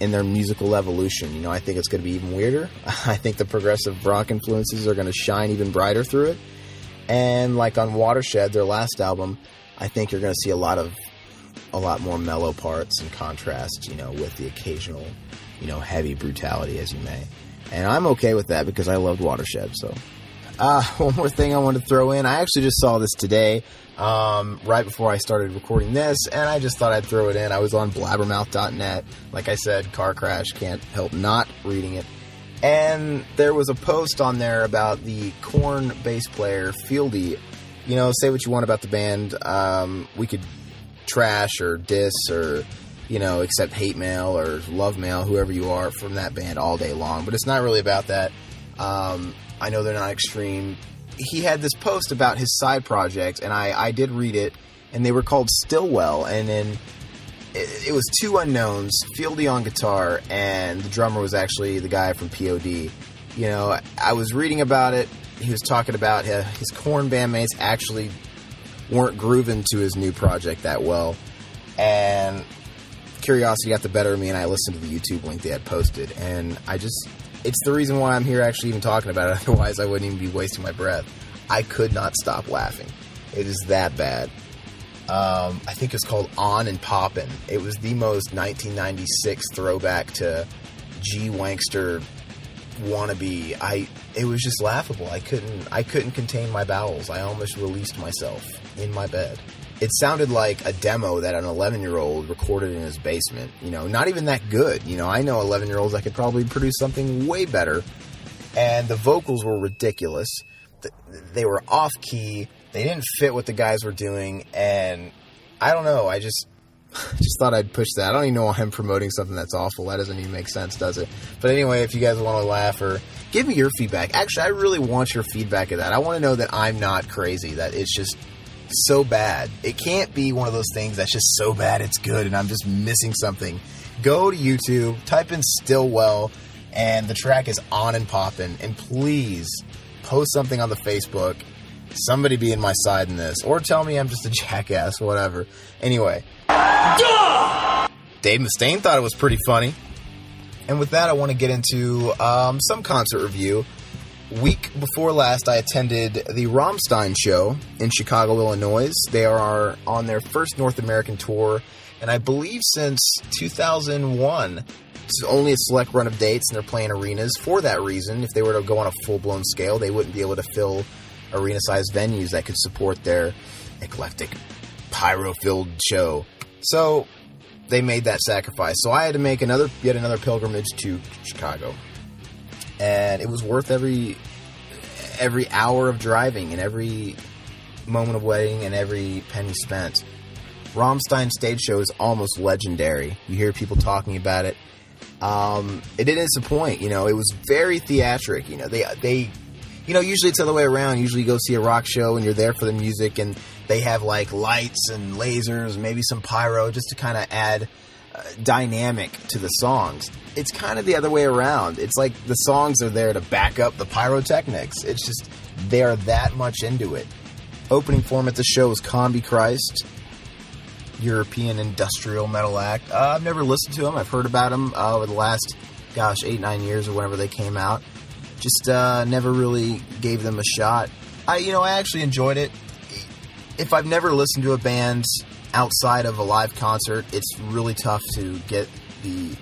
in their musical evolution. You know, I think it's going to be even weirder. I think the progressive rock influences are going to shine even brighter through it. And like on Watershed, their last album, I think you're going to see a lot more mellow parts and contrast, you know, with the occasional, you know, heavy brutality, as you may. And I'm okay with that because I loved Watershed. So, one more thing I wanted to throw in. I actually just saw this today, right before I started recording this, and I just thought I'd throw it in. I was on blabbermouth.net. Like I said, car crash, can't help not reading it. And there was a post on there about the Korn bass player, Fieldy. You know, say what you want about the band. We could trash or diss or, you know, accept hate mail or love mail, whoever you are from that band all day long. But it's not really about that. I know they're not extreme. He had this post about his side project, and I did read it, and they were called Stillwell, and then it was two unknowns, Fieldy on guitar, and the drummer was actually the guy from POD. You know, I was reading about it. He was talking about his Korn bandmates actually weren't grooving to his new project that well, and curiosity got the better of me, and I listened to the YouTube link they had posted, and it's the reason why I'm here actually even talking about it. Otherwise, I wouldn't even be wasting my breath. I could not stop laughing. It is that bad. I think it's called On and Poppin'. It was the most 1996 throwback to G-Wankster wannabe. It was just laughable. I couldn't contain my bowels. I almost released myself in my bed. It sounded like a demo that an 11-year-old recorded in his basement. You know, not even that good. You know, I know 11-year-olds that could probably produce something way better. And the vocals were ridiculous. They were off-key. They didn't fit what the guys were doing. And I don't know. I just thought I'd push that. I don't even know why I'm promoting something that's awful. That doesn't even make sense, does it? But anyway, if you guys want to laugh or give me your feedback. Actually, I really want your feedback of that. I want to know that I'm not crazy, that it's just so bad. It can't be one of those things that's just so bad it's good and I'm just missing something. Go to YouTube, type in Stillwell, and the track is On and Poppin', and please post something on the Facebook. Somebody be in my side in this, or tell me I'm just a jackass, whatever. Anyway, Dave Mustaine thought it was pretty funny. And with that, I want to get into some concert review. Week before last, I attended the Rammstein show in Chicago, Illinois. They are on their first North American tour, and I believe since 2001. It's only a select run of dates, and they're playing arenas. For that reason, if they were to go on a full-blown scale, they wouldn't be able to fill arena-sized venues that could support their eclectic, pyro-filled show. So they made that sacrifice. So I had to make yet another pilgrimage to Chicago. And it was worth every hour of driving and every moment of waiting and every penny spent. Rammstein stage show is almost legendary. You hear people talking about it. It didn't disappoint. You know, it was very theatric. You know, they usually it's the other way around. Usually you go see a rock show and you're there for the music, and they have like lights and lasers, maybe some pyro, just to kind of add dynamic to the songs. It's kind of the other way around. It's like the songs are there to back up the pyrotechnics. It's just they're that much into it. Opening form at the show is Combi Christ, European industrial metal act. I've never listened to them. I've heard about them over the last 8-9 years or whenever they came out. Just never really gave them a shot. I actually enjoyed it. If I've never listened to a band outside of a live concert, it's really tough to get the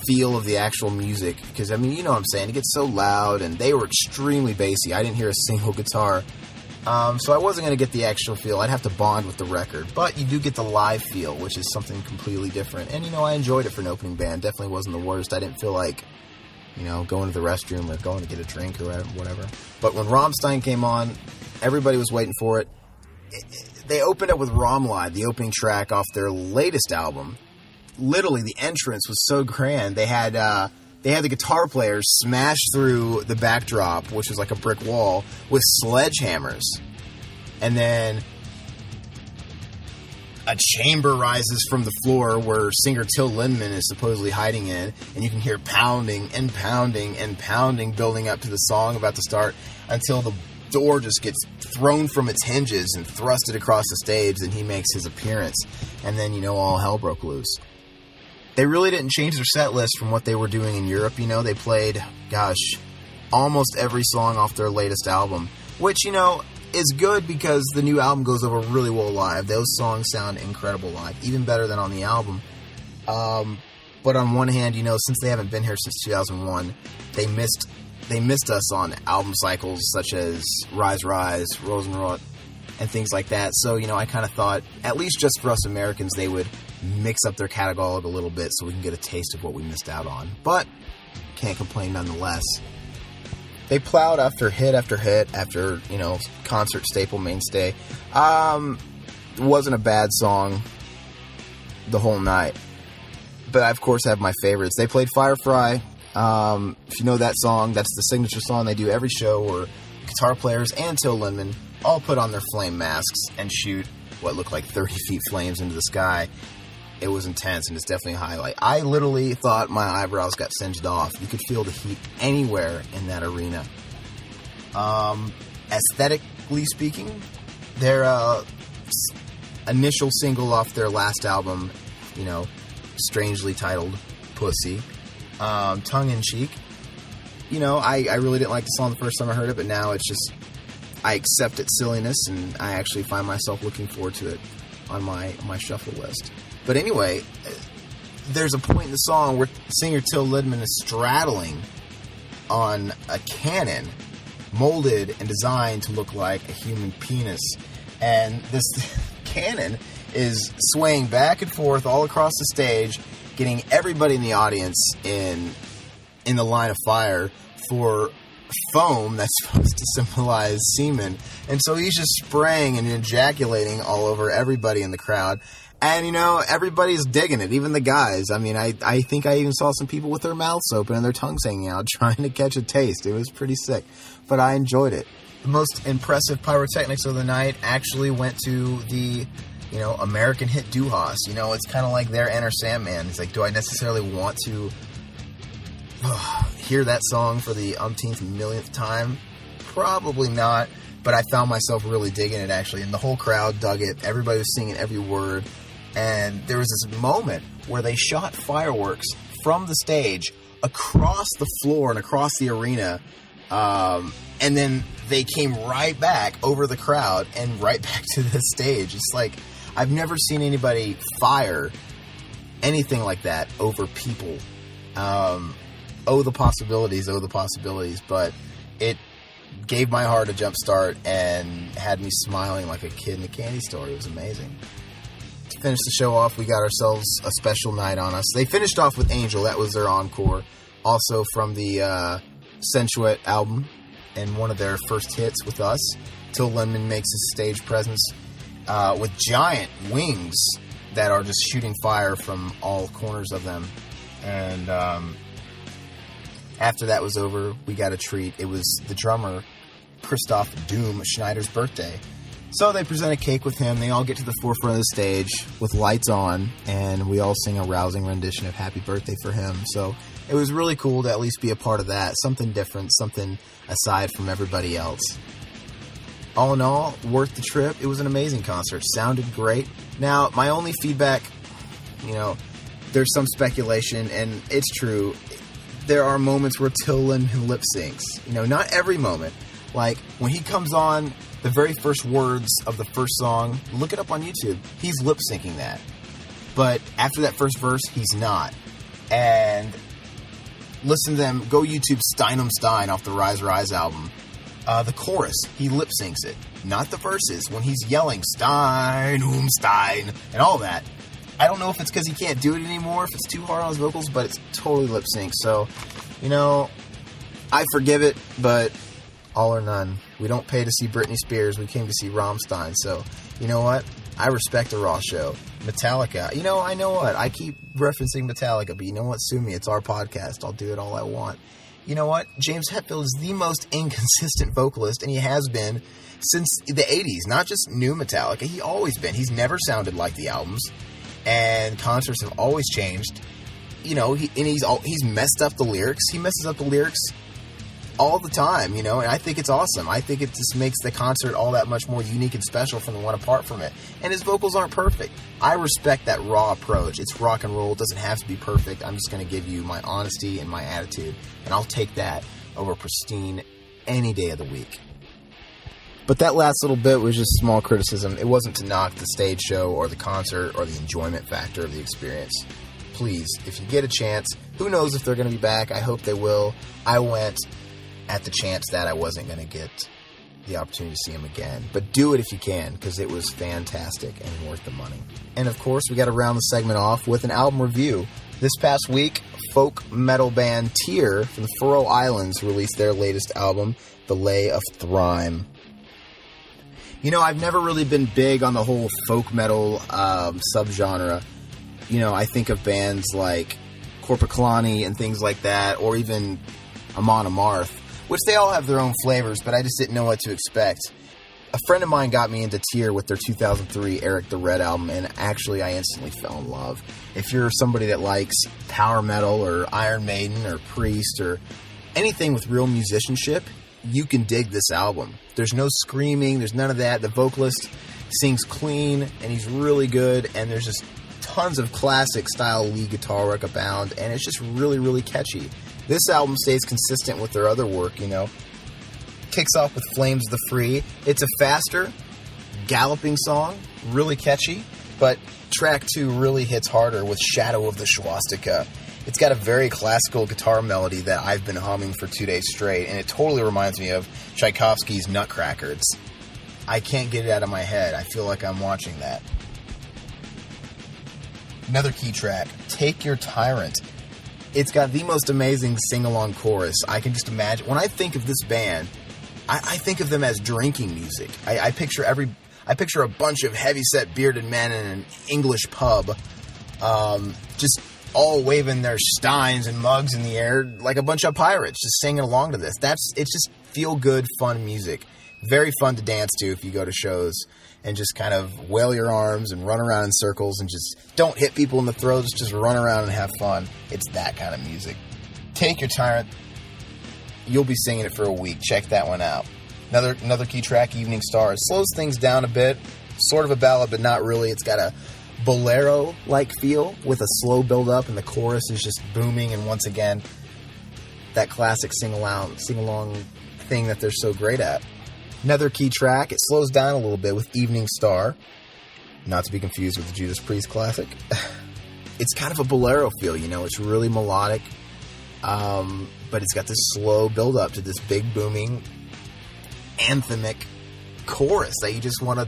feel of the actual music, because I mean, you know what I'm saying, it gets so loud, and they were extremely bassy. I didn't hear a single guitar, so I wasn't going to get the actual feel. I'd have to bond with the record, but you do get the live feel, which is something completely different. And I enjoyed it for an opening band. Definitely wasn't the worst. I didn't feel like going to the restroom or going to get a drink or whatever. But when Rammstein came on, everybody was waiting for it. They opened up with Rammline, the opening track off their latest album. Literally, the entrance was so grand. They had the guitar players smash through the backdrop, which was like a brick wall, with sledgehammers. And then a chamber rises from the floor where singer Till Lindemann is supposedly hiding in, and you can hear pounding and pounding and pounding building up to the song about to start, until the door just gets thrown from its hinges and thrusted across the stage, and he makes his appearance. And then, all hell broke loose. They really didn't change their set list from what they were doing in Europe. They played, almost every song off their latest album, which, is good because the new album goes over really well live. Those songs sound incredible live, even better than on the album. But on one hand, since they haven't been here since 2001, they missed us on album cycles such as Rise, Rosenrot, and things like that. So, I kind of thought, at least just for us Americans, they would mix up their catalog a little bit so we can get a taste of what we missed out on. But can't complain nonetheless. They plowed after hit after hit after, concert staple mainstay. Wasn't a bad song the whole night. But I, of course, have my favorites. They played Firefly. If you know that song, that's the signature song they do every show where guitar players and Till Lindemann all put on their flame masks and shoot what looked like 30 feet flames into the sky. It was intense, and it's definitely a highlight. I literally thought my eyebrows got singed off. You could feel the heat anywhere in that arena. Aesthetically speaking, their initial single off their last album, strangely titled Pussy, tongue-in-cheek. I really didn't like the song the first time I heard it, but now it's just, I accept its silliness, and I actually find myself looking forward to it on my shuffle list. But anyway, there's a point in the song where singer Till Lindemann is straddling on a cannon molded and designed to look like a human penis. And this cannon is swaying back and forth all across the stage, getting everybody in the audience in the line of fire for foam that's supposed to symbolize semen. And so he's just spraying and ejaculating all over everybody in the crowd. And, everybody's digging it, even the guys. I mean, I think I even saw some people with their mouths open and their tongues hanging out trying to catch a taste. It was pretty sick, but I enjoyed it. The most impressive pyrotechnics of the night actually went to the, American hit Duhas. It's kind of like their Enter Sandman. It's like, do I necessarily want to hear that song for the umpteenth millionth time? Probably not, but I found myself really digging it, actually, and the whole crowd dug it. Everybody was singing every word. And there was this moment where they shot fireworks from the stage across the floor and across the arena. And then they came right back over the crowd and right back to the stage. It's like, I've never seen anybody fire anything like that over people. The possibilities. But it gave my heart a jump start and had me smiling like a kid in a candy store. It was amazing. To finish the show off, we got ourselves a special night on us. They finished off with Angel. That was their encore. Also from the Sensuet album and one of their first hits with us. Till Lindemann makes his stage presence with giant wings that are just shooting fire from all corners of them. And after that was over, we got a treat. It was the drummer, Christoph Doom Schneider's birthday. So they present a cake with him. They all get to the forefront of the stage with lights on, and we all sing a rousing rendition of Happy Birthday for him. So it was really cool to at least be a part of that. Something different, something aside from everybody else. All in all, worth the trip. It was an amazing concert. Sounded great. Now, my only feedback, there's some speculation, and it's true. There are moments where Till Lindemann lip syncs. Not every moment. Like, when he comes on, the very first words of the first song, look it up on YouTube, he's lip syncing that. But after that first verse, he's not. And listen to them, go YouTube Stein Stein off the Rise album. The chorus, he lip syncs it. Not the verses, when he's yelling Stein and all that. I don't know if it's because he can't do it anymore, if it's too hard on his vocals, but it's totally lip synced. So, I forgive it, but all or none. We don't pay to see Britney Spears. We came to see Rammstein. So, you know what? I respect the Raw show. Metallica. I know what? I keep referencing Metallica, but you know what? Sue me. It's our podcast. I'll do it all I want. You know what? James Hetfield is the most inconsistent vocalist, and he has been since the 80s. Not just new Metallica. He's always been. He's never sounded like the albums, and concerts have always changed. He's messed up the lyrics. He messes up the lyrics all the time, and I think it's awesome. I think it just makes the concert all that much more unique and special from the one apart from it. And his vocals aren't perfect. I respect that raw approach. It's rock and roll. It doesn't have to be perfect. I'm just going to give you my honesty and my attitude, and I'll take that over pristine any day of the week. But that last little bit was just small criticism. It wasn't to knock the stage show or the concert or the enjoyment factor of the experience. Please, if you get a chance, who knows if they're going to be back? I hope they will. I went at the chance that I wasn't going to get the opportunity to see him again. But do it if you can, because it was fantastic and worth the money. And of course, we got to round the segment off with an album review. This past week, folk metal band Tyr from the Faroe Islands released their latest album, The Lay of Thrime. I've never really been big on the whole folk metal subgenre. I think of bands like Korpiklani and things like that, or even Amon Amarth, which they all have their own flavors, but I just didn't know what to expect. A friend of mine got me into Tyr with their 2003 Eric the Red album, and actually I instantly fell in love. If you're somebody that likes power metal or Iron Maiden or Priest or anything with real musicianship, you can dig this album. There's no screaming, there's none of that. The vocalist sings clean, and he's really good, and there's just tons of classic style lead guitar work abound, and it's just really, really catchy. This album stays consistent with their other work, Kicks off with Flames of the Free. It's a faster, galloping song, really catchy, but track 2 really hits harder with Shadow of the Swastika. It's got a very classical guitar melody that I've been humming for 2 days straight, and it totally reminds me of Tchaikovsky's Nutcracker. I can't get it out of my head. I feel like I'm watching that. Another key track, Take Your Tyrant. It's got the most amazing sing-along chorus. I can just imagine. When I think of this band, I think of them as drinking music. I picture a bunch of heavy-set bearded men in an English pub, just all waving their steins and mugs in the air like a bunch of pirates, just singing along to this. It's just feel-good, fun music. Very fun to dance to if you go to shows and just kind of wail your arms and run around in circles and just don't hit people in the throats, just run around and have fun. It's that kind of music. Take Your Tyrant. You'll be singing it for a week. Check that one out. Another key track, Evening Star. It slows things down a bit. Sort of a ballad, but not really. It's got a bolero-like feel with a slow build-up, and the chorus is just booming, and once again, that classic sing-along thing that they're so great at. Another key track, it slows down a little bit with Evening Star, not to be confused with the Judas Priest classic. It's kind of a bolero feel, it's really melodic, but it's got this slow build-up to this big booming anthemic chorus that you just want to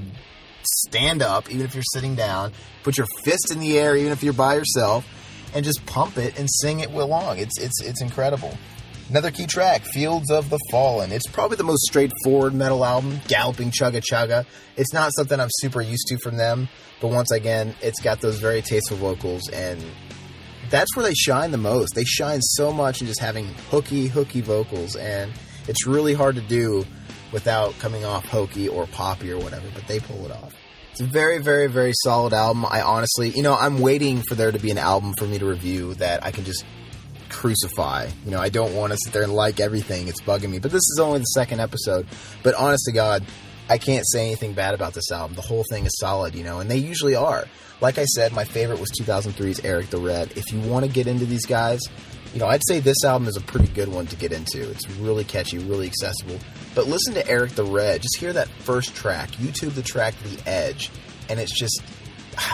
stand up, even if you're sitting down, put your fist in the air, even if you're by yourself, and just pump it and sing it along. It's incredible. Another key track, Fields of the Fallen. It's probably the most straightforward metal album, galloping chugga chugga. It's not something I'm super used to from them, but once again, it's got those very tasteful vocals, and that's where they shine the most. They shine so much in just having hooky vocals, and it's really hard to do without coming off hokey or poppy or whatever, but they pull it off. It's a very, very, very solid album. I honestly, I'm waiting for there to be an album for me to review that I can just crucify. I don't want to sit there and like everything. It's bugging me. But this is only the second episode. But honest to God, I can't say anything bad about this album. The whole thing is solid, and they usually are. Like I said, my favorite was 2003's Eric the Red. If you want to get into these guys, I'd say this album is a pretty good one to get into. It's really catchy, really accessible. But listen to Eric the Red. Just hear that first track. YouTube the track The Edge. And it's just,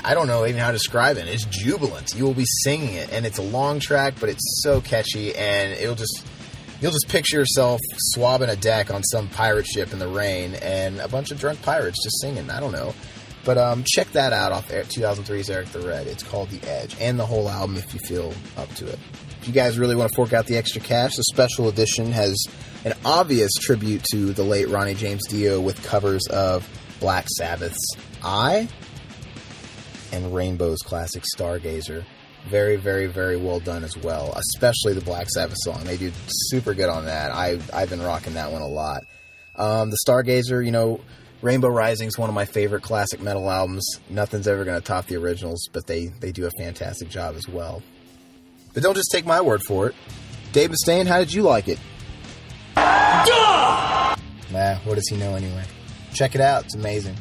I don't know even how to describe it. It's jubilant. You will be singing it. And it's a long track, but it's so catchy. And you'll just picture yourself swabbing a deck on some pirate ship in the rain and a bunch of drunk pirates just singing. I don't know. But check that out off 2003's Eric the Red. It's called The Edge. And the whole album if you feel up to it. If you guys really want to fork out the extra cash, the special edition has an obvious tribute to the late Ronnie James Dio with covers of Black Sabbath's I and Rainbow's classic Stargazer. Very, very, very well done as well, especially the Black Sabbath song. They do super good on that. I've been rocking that one a lot. The Stargazer, Rainbow Rising is one of my favorite classic metal albums. Nothing's ever going to top the originals, but they do a fantastic job as well. But don't just take my word for it. Dave Mustaine, how did you like it? Nah, what does he know anyway? Check it out. It's amazing.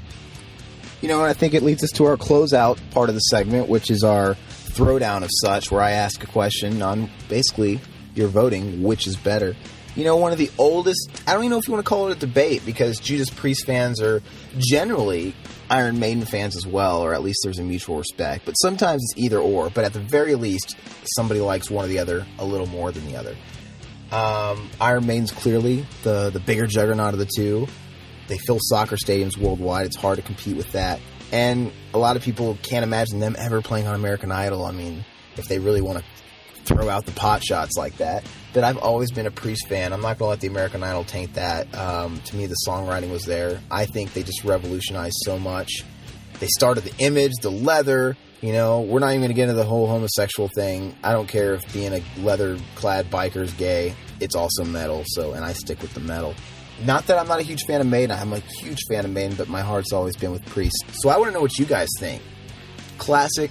You know, I think it leads us to our closeout part of the segment, which is our throwdown of such, where I ask a question on basically your voting, which is better. You know, one of the oldest, I don't even know if you want to call it a debate, because Judas Priest fans are generally Iron Maiden fans as well, or at least there's a mutual respect. But sometimes it's either or, but at the very least, somebody likes one or the other a little more than the other. Iron Maiden's clearly the bigger juggernaut of the two. They fill soccer stadiums worldwide. It's hard to compete with that. And a lot of people can't imagine them ever playing on American Idol. I mean, if they really want to throw out the pot shots like that. But I've always been a Priest fan. I'm not going to let the American Idol taint that. To me, the songwriting was there. I think they just revolutionized so much. They started the image, the leather. You know, we're not even going to get into the whole homosexual thing. I don't care if being a leather-clad biker is gay. It's also metal, and I stick with the metal. Not that I'm not a huge fan of Maiden. I'm a huge fan of Maiden, but my heart's always been with Priest. So I want to know what you guys think. Classic,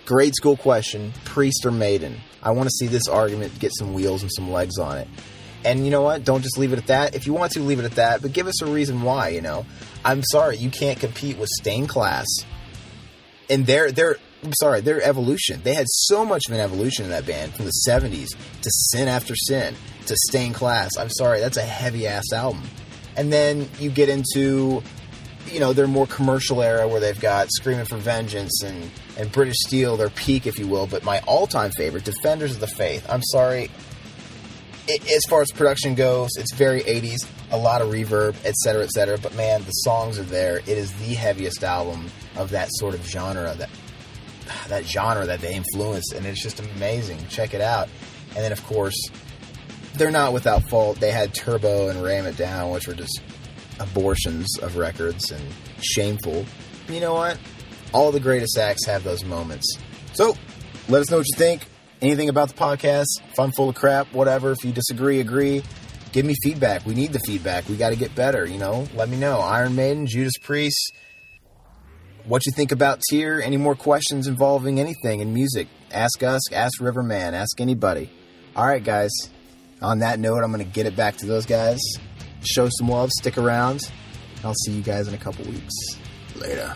grade school question, Priest or Maiden? I want to see this argument get some wheels and some legs on it. And you know what? Don't just leave it at that. If you want to, leave it at that, but give us a reason why, you know. I'm sorry, you can't compete with Stained Class and their evolution. They had so much of an evolution in that band, from the 70s to Sin After Sin to Stained Class. I'm sorry, that's a heavy-ass album. And then you get into, you know, their more commercial era where they've got Screaming for Vengeance and British Steel, their peak, if you will. But my all-time favorite, Defenders of the Faith. I'm sorry, as far as production goes, it's very 80s, a lot of reverb, etc., etc. But man, the songs are there. It is the heaviest album of that sort of genre, that genre that they influenced, and it's just amazing. Check it out. And then, of course, they're not without fault. They had Turbo and Ram It Down, which were just abortions of records and shameful. You know what? All the greatest acts have those moments. So, let us know what you think. Anything about the podcast, if I'm full of crap, whatever. If you disagree, agree. Give me feedback. We need the feedback. We got to get better, you know. Let me know. Iron Maiden, Judas Priest. What you think about Tyr? Any more questions involving anything in music? Ask us, ask Riverman, ask anybody. All right, guys. On that note, I'm going to get it back to those guys. Show some love. Stick around. I'll see you guys in a couple weeks. Later.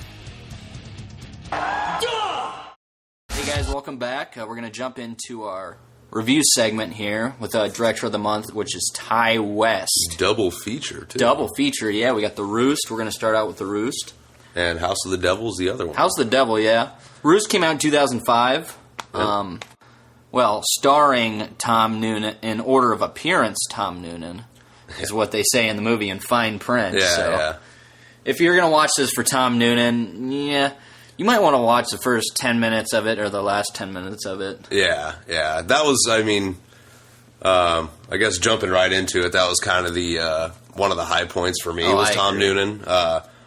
Hey guys, welcome back. We're going to jump into our review segment here with Director of the Month, which is Ty West. Double feature, too. Double feature, yeah. We got The Roost. We're going to start out with The Roost. And House of the Devil is the other one. House of the Devil, yeah. Roost came out in 2005. Yep. Starring Tom Noonan, in order of appearance, Tom Noonan, is what they say in the movie in fine print. Yeah, so yeah. If you're going to watch this for Tom Noonan, yeah, you might want to watch the first 10 minutes of it or the last 10 minutes of it. Yeah, yeah. That was, I mean, I guess jumping right into it, that was kind of the one of the high points for me was Tom Noonan.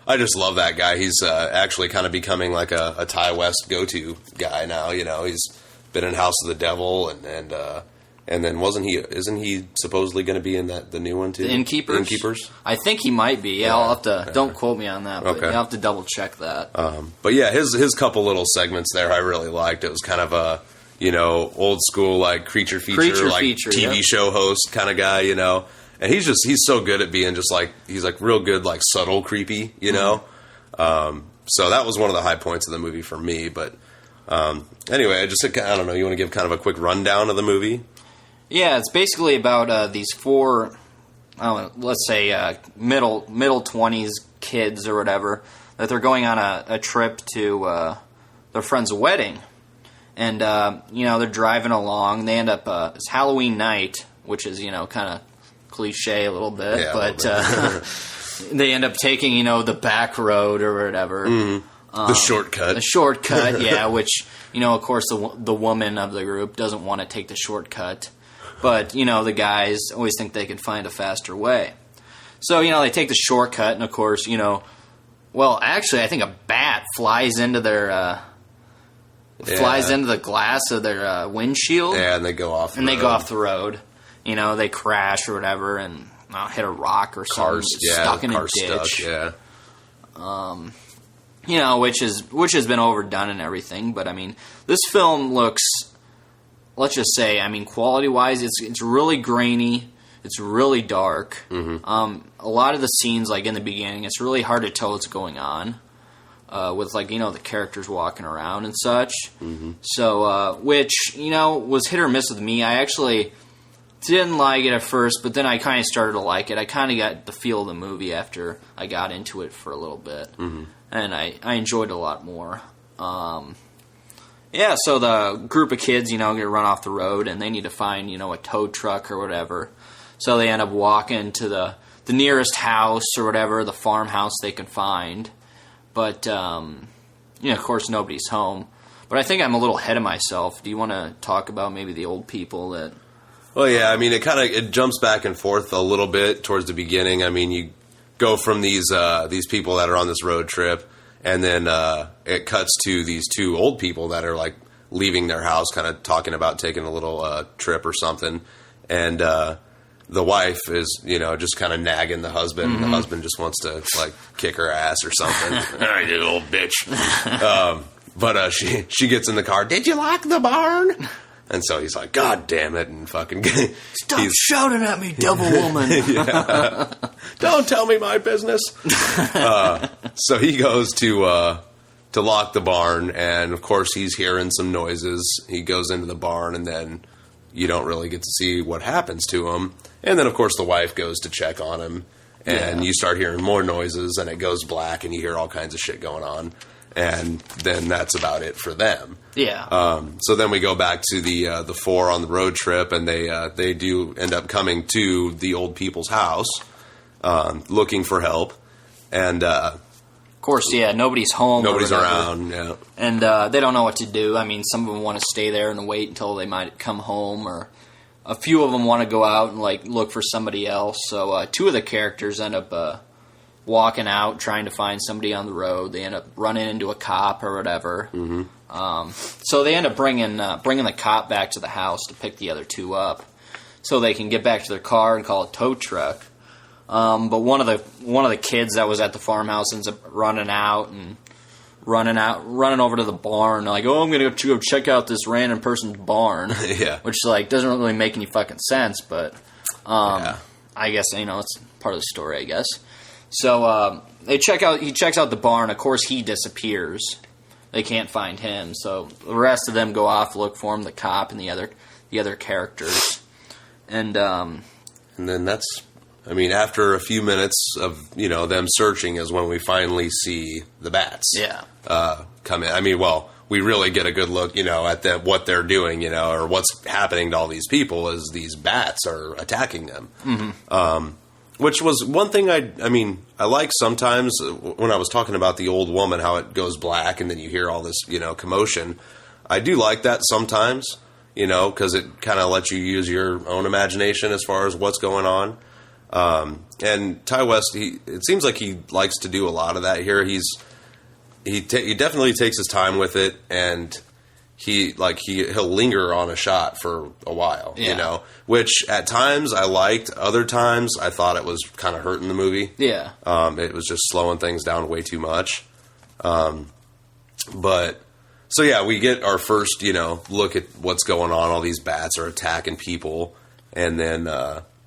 I just love that guy. He's actually kind of becoming like a Ty West go-to guy now. You know, he's been in House of the Devil, and then isn't he supposedly going to be in the new one too? The Innkeepers? Innkeepers? I think he might be. Yeah, I'll have to. Don't quote me on that. But okay. I'll have to double check that. But yeah, his couple little segments there I really liked. It was kind of a old school like creature feature TV show host kind of guy. You know. And he's so good at being just like, he's like real good, like subtle creepy, you know? So that was one of the high points of the movie for me. But anyway, I don't know, you want to give kind of a quick rundown of the movie? Yeah, it's basically about these four, let's say middle 20s kids or whatever, that they're going on a trip to their friend's wedding. And, they're driving along. They end up, it's Halloween night, which is, kind of cliche a little bit, yeah, but they end up taking, the back road or whatever. The shortcut. The shortcut, yeah, which, of course, the woman of the group doesn't want to take the shortcut. But, the guys always think they can find a faster way. So, they take the shortcut, and of course, actually, I think a bat flies into their... flies into the glass of their windshield. Yeah, and they go off the road. And they go off the road. They crash or whatever and hit a rock or something. Stuck in a ditch. Stuck, yeah. Which has been overdone and everything. But, this film looks, let's just say, quality-wise, it's really grainy. It's really dark. A lot of the scenes, like in the beginning, it's really hard to tell what's going on. With the characters walking around and such. So, which, was hit or miss with me. I actually didn't like it at first, but then I kind of started to like it. I kind of got the feel of the movie after I got into it for a little bit. And I enjoyed it a lot more. So the group of kids, get run off the road, and they need to find, a tow truck or whatever. So they end up walking to the nearest house or whatever, the farmhouse they can find. But, of course, nobody's home. But I think I'm a little ahead of myself. Do you want to talk about maybe the old people that... Well, yeah, I mean, it jumps back and forth a little bit towards the beginning. I mean, you go from these people that are on this road trip, and then it cuts to these two old people that are, like, leaving their house, kind of talking about taking a little trip or something. And the wife is, just kind of nagging the husband. The husband just wants to, like, kick her ass or something. All right, you little bitch. But she gets in the car. Did you lock the barn? And so he's like, God damn it, and fucking... Stop shouting at me, devil woman. Don't tell me my business. So he goes to lock the barn, and of course he's hearing some noises. He goes into the barn, and then you don't really get to see what happens to him. And then, of course, the wife goes to check on him, and you start hearing more noises, and it goes black, and you hear all kinds of shit going on. And then that's about it for them. Yeah. So then we go back to the four on the road trip, and they do end up coming to the old people's house, looking for help. And of course, nobody's home. Nobody's around. Yeah. And they don't know what to do. I mean, some of them want to stay there and wait until they might come home, or a few of them want to go out and look for somebody else. So two of the characters end up walking out, trying to find somebody on the road. They end up running into a cop or whatever. So they end up bringing the cop back to the house to pick the other two up, so they can get back to their car and call a tow truck. But one of the kids that was at the farmhouse ends up running over to the barn, like, oh, I'm gonna go check out this random person's barn. Which doesn't really make any fucking sense, but I guess it's part of the story, I guess. So he checks out the barn. Of course, he disappears. They can't find him. So the rest of them go off, look for him, the cop and the other characters. And then that's, I mean, after a few minutes of, them searching is when we finally see the bats come in. I mean, well, we really get a good look, at what they're doing, or what's happening to all these people as these bats are attacking them. Which was one thing I like sometimes when I was talking about the old woman, how it goes black and then you hear all this, commotion. I do like that sometimes, because it kind of lets you use your own imagination as far as what's going on. And Ty West, it seems like he likes to do a lot of that here. He definitely takes his time with it, and he'll linger on a shot for a while, which at times I liked. Other times I thought it was kind of hurting the movie. Yeah. It was just slowing things down way too much. But so yeah, we get our first, look at what's going on. All these bats are attacking people, and then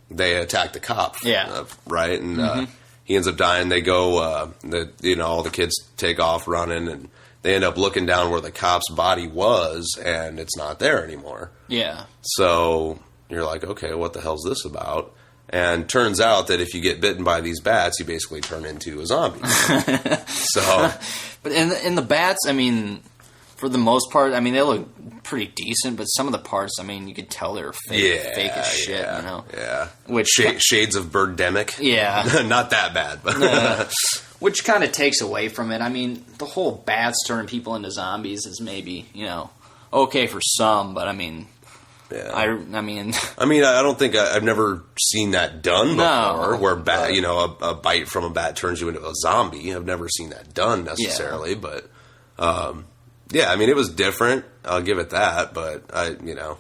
they attack the cop. Yeah. Right. And he ends up dying. They go, all the kids take off running, and they end up looking down where the cop's body was, and it's not there anymore. Yeah. So you're like, okay, what the hell's this about? And turns out that if you get bitten by these bats, you basically turn into a zombie. So, but in the bats, I mean, for the most part, I mean, they look pretty decent, but some of the parts, I mean, you could tell they were fake as shit, Yeah. Which shades of Birdemic. Yeah. Not that bad, but which kind of takes away from it. I mean, the whole bats turning people into zombies is maybe, okay for some, but I mean, yeah. I don't think I've never seen that done before, where a bite from a bat turns you into a zombie. I've never seen that done necessarily, but yeah, I mean, it was different. I'll give it that, but I don't know.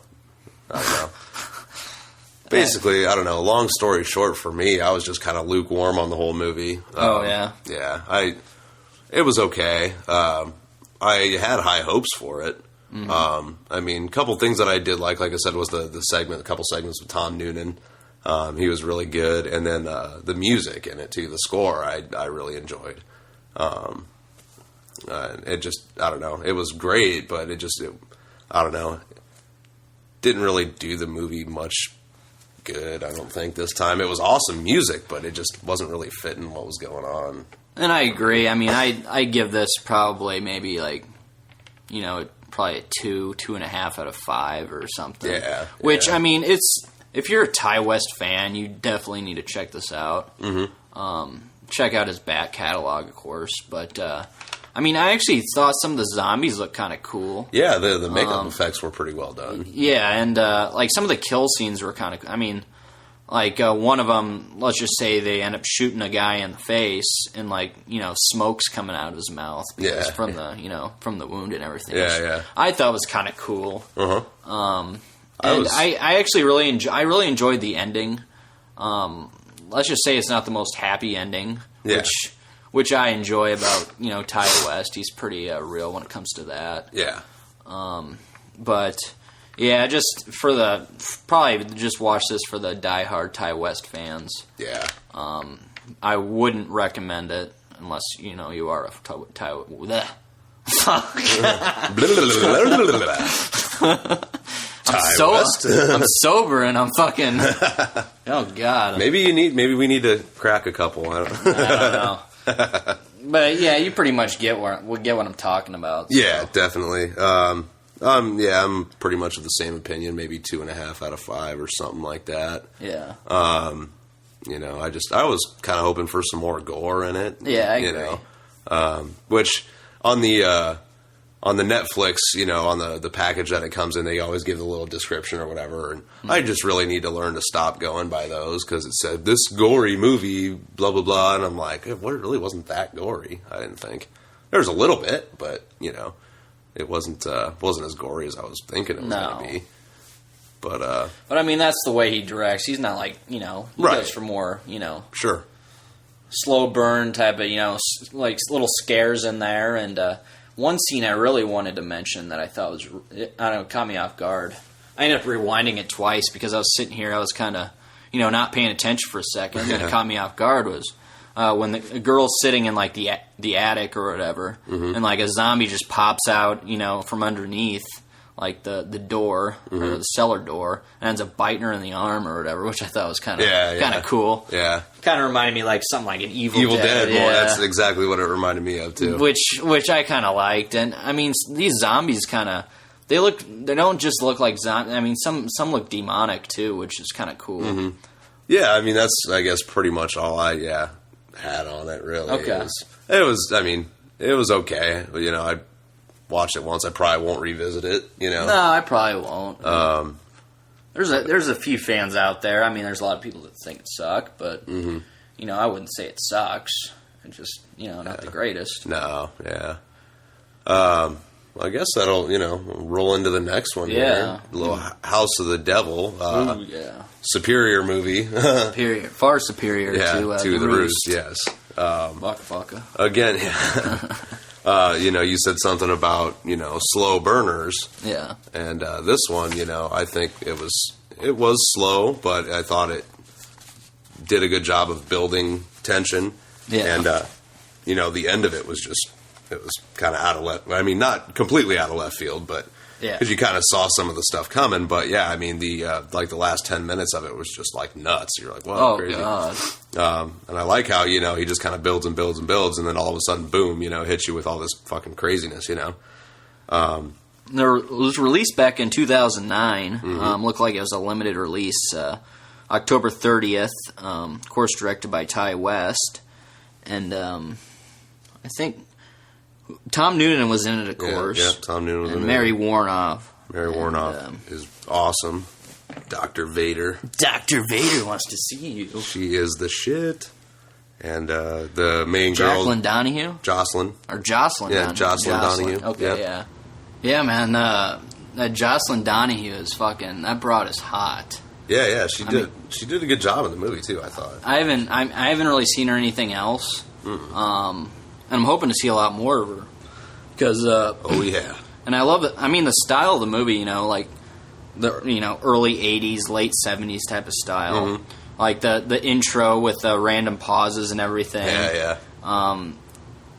Basically, I don't know. Long story short, for me, I was just kind of lukewarm on the whole movie. Yeah. It was okay. I had high hopes for it. I mean, a couple things that I did like I said, was the segment, a couple segments with Tom Noonan. He was really good, and then the music in it too, the score, I really enjoyed. It just, I don't know, it was great, but I don't know, didn't really do the movie much good, I don't think, this time. It was awesome music, but it just wasn't really fitting what was going on. And I agree. I mean, I give this probably maybe like, probably a 2.5 out of 5 or something. Yeah. Which, I mean, if you're a Ty West fan, you definitely need to check this out. Mm-hmm. Check out his back catalog, of course. But, I mean, I actually thought some of the zombies looked kind of cool. Yeah, the makeup effects were pretty well done. Yeah, and, like, some of the kill scenes were kind of, I mean, like, one of them, let's just say they end up shooting a guy in the face and, like, smoke's coming out of his mouth. Because from the, from the wound and everything. Yeah. I thought was kind of cool. Uh-huh. I actually really enjoyed the ending. Let's just say it's not the most happy ending, which I enjoy about Ty West. He's pretty real when it comes to that. Yeah. But yeah, just probably just watch this for the diehard Ty West fans. Yeah. I wouldn't recommend it unless you are a Ty. I'm sober and I'm fucking. Oh God. Maybe we need to crack a couple. I don't know. But yeah, you pretty much get what I'm talking about. So. Yeah, definitely. I'm pretty much of the same opinion. Maybe 2.5 out of 5 or something like that. Yeah. I was kind of hoping for some more gore in it. Yeah, I agree. Which on the Netflix, on the package that it comes in, they always give a little description or whatever. And I just really need to learn to stop going by those because it said this gory movie, blah blah blah, and I'm like, it really wasn't that gory. I didn't think there was a little bit, but it wasn't as gory as I was thinking it was going to be. But I mean, that's the way he directs. He's not like he goes for more sure slow burn type of like little scares in there. And one scene I really wanted to mention that I thought was caught me off guard. I ended up rewinding it twice because I was sitting here, I was kind of not paying attention for a second, and it caught me off guard was when the girl's sitting in like the attic or whatever, and like a zombie just pops out from underneath like the door or the cellar door and ends up biting her in the arm or whatever, which I thought was kind of cool. Yeah, kind of reminded me like something like an Evil Dead. Yeah. Well, that's exactly what it reminded me of too. Which I kind of liked, and I mean these zombies kind of they don't just look like zombies. I mean some look demonic too, which is kind of cool. Mm-hmm. Yeah, I mean that's I guess pretty much all I had on it really. Okay, it was okay. I watched it once. I probably won't revisit it. No, I probably won't. There's a few fans out there. I mean, there's a lot of people that think it sucked, but I wouldn't say it sucks. It's just not the greatest. No, yeah. I guess that'll roll into the next one. Yeah, here. A little House of the Devil. Ooh, yeah. Superior movie. Far superior to the Roost. Yes. Baka. Again. You said something about, slow burners. Yeah. And this one, I think it was slow, but I thought it did a good job of building tension. Yeah. And, the end of it was kind of out of left. I mean, not completely out of left field, but because you kind of saw some of the stuff coming. But yeah, I mean, the last 10 minutes of it was just like nuts. You're like, whoa, crazy. God. And I like how, he just kind of builds and builds and builds, and then all of a sudden, boom, hits you with all this fucking craziness, It was released back in 2009. Looked like it was a limited release. October 30th. Of course, directed by Ty West. And I think Tom Noonan was in it, of course. Yeah, Tom Noonan was in it. And Mary Warnoff. Mary Warnoff is awesome. Dr. Vader. Dr. Vader wants to see you. She is the shit. And the main girl... Jacqueline Donahue? Jocelyn. Or Jocelyn Donahue. Yeah, Jocelyn Donahue. Okay, yeah. Yeah, man, that Jocelyn Donahue is fucking... That broad is hot. Yeah, she did. She did a good job in the movie, too, I thought. I haven't really seen her anything else. And I'm hoping to see a lot more of her. Because... oh, yeah. And I love it. I mean, the style of the movie, the early 80s, late 70s type of style. Like the intro with the random pauses and everything. Yeah.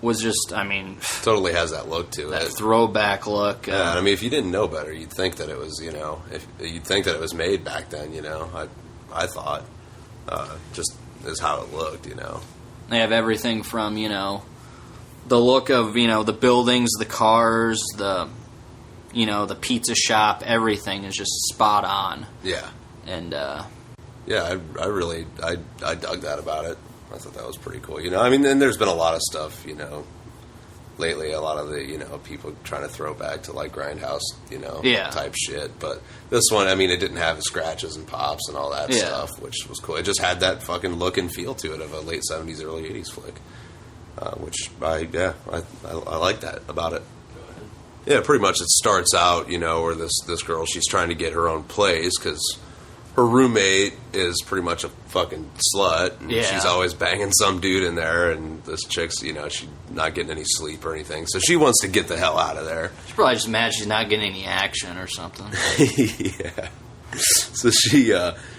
Was just, I mean... Totally has that look to it. That throwback look. Yeah, I mean, if you didn't know better, you'd think that it was, you'd think that it was made back then, I thought. Just is how it looked, They have everything from, the look of, the buildings, the cars, the pizza shop, everything is just spot on. Yeah. And, yeah, I dug that about it. I thought that was pretty cool. I mean, and there's been a lot of stuff, lately, a lot of the, people trying to throw back to, like, Grindhouse, type shit. But this one, I mean, it didn't have scratches and pops and all that stuff, which was cool. It just had that fucking look and feel to it of a late 70s, early 80s flick, which I like that about it. Yeah, pretty much it starts out, where this girl, she's trying to get her own place because her roommate is pretty much a fucking slut, and she's always banging some dude in there, and this chick's, she's not getting any sleep or anything, so she wants to get the hell out of there. She's probably just mad she's not getting any action or something. Yeah. So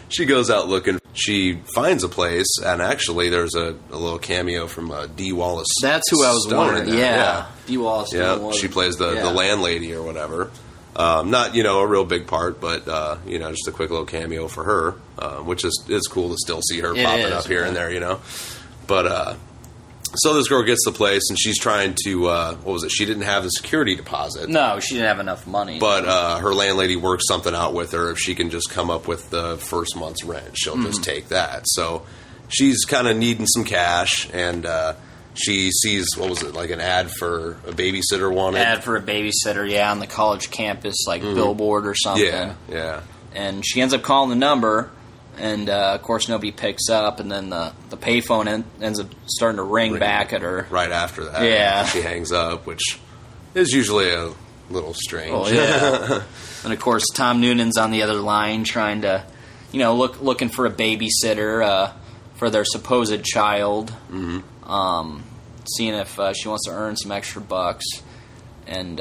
she goes out looking. She finds a place, and actually there's a little cameo from Dee Wallace. That's who I was wondering. Yeah. Dee Wallace. Yeah, she plays the landlady or whatever. Not, a real big part, but, just a quick little cameo for her, which is cool to still see her popping up here and there, But, so this girl gets the place, and she's trying to, what was it? She didn't have the security deposit. No, she didn't have enough money. But her landlady works something out with her. If she can just come up with the first month's rent, she'll just take that. So she's kind of needing some cash, and she sees, what was it, like an ad for a babysitter wanted? Ad for a babysitter, on the college campus, like billboard or something. Yeah. And she ends up calling the number, and of course nobody picks up, and then the payphone ends up starting to ring back at her. Right after that. Yeah. She hangs up, which is usually a little strange. Oh, yeah. And of course Tom Noonan's on the other line trying to, looking for a babysitter for their supposed child. Seeing if she wants to earn some extra bucks, and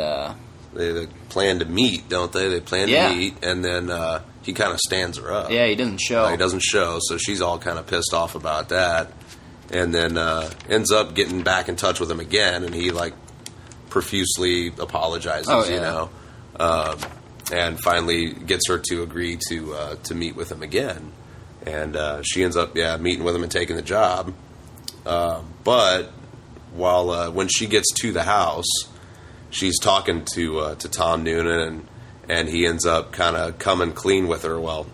they plan to meet, don't they? They plan to meet, and then he kind of stands her up. Yeah, he doesn't show. He doesn't show, so she's all kind of pissed off about that, and then ends up getting back in touch with him again, and he profusely apologizes, and finally gets her to agree to meet with him again, and she ends up meeting with him and taking the job, but while when she gets to the house, she's talking to Tom Noonan, and he ends up kind of coming clean with her. Well,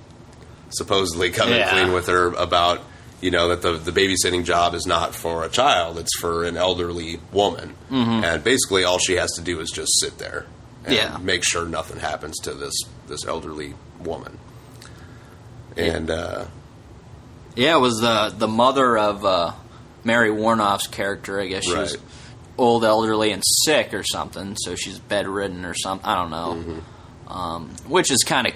supposedly coming clean with her about that the babysitting job is not for a child; it's for an elderly woman, and basically all she has to do is just sit there and make sure nothing happens to this elderly woman. And it was the mother of Mary Warnoff's character. I guess she's old, elderly, and sick or something, so she's bedridden or something. I don't know. Which is kind of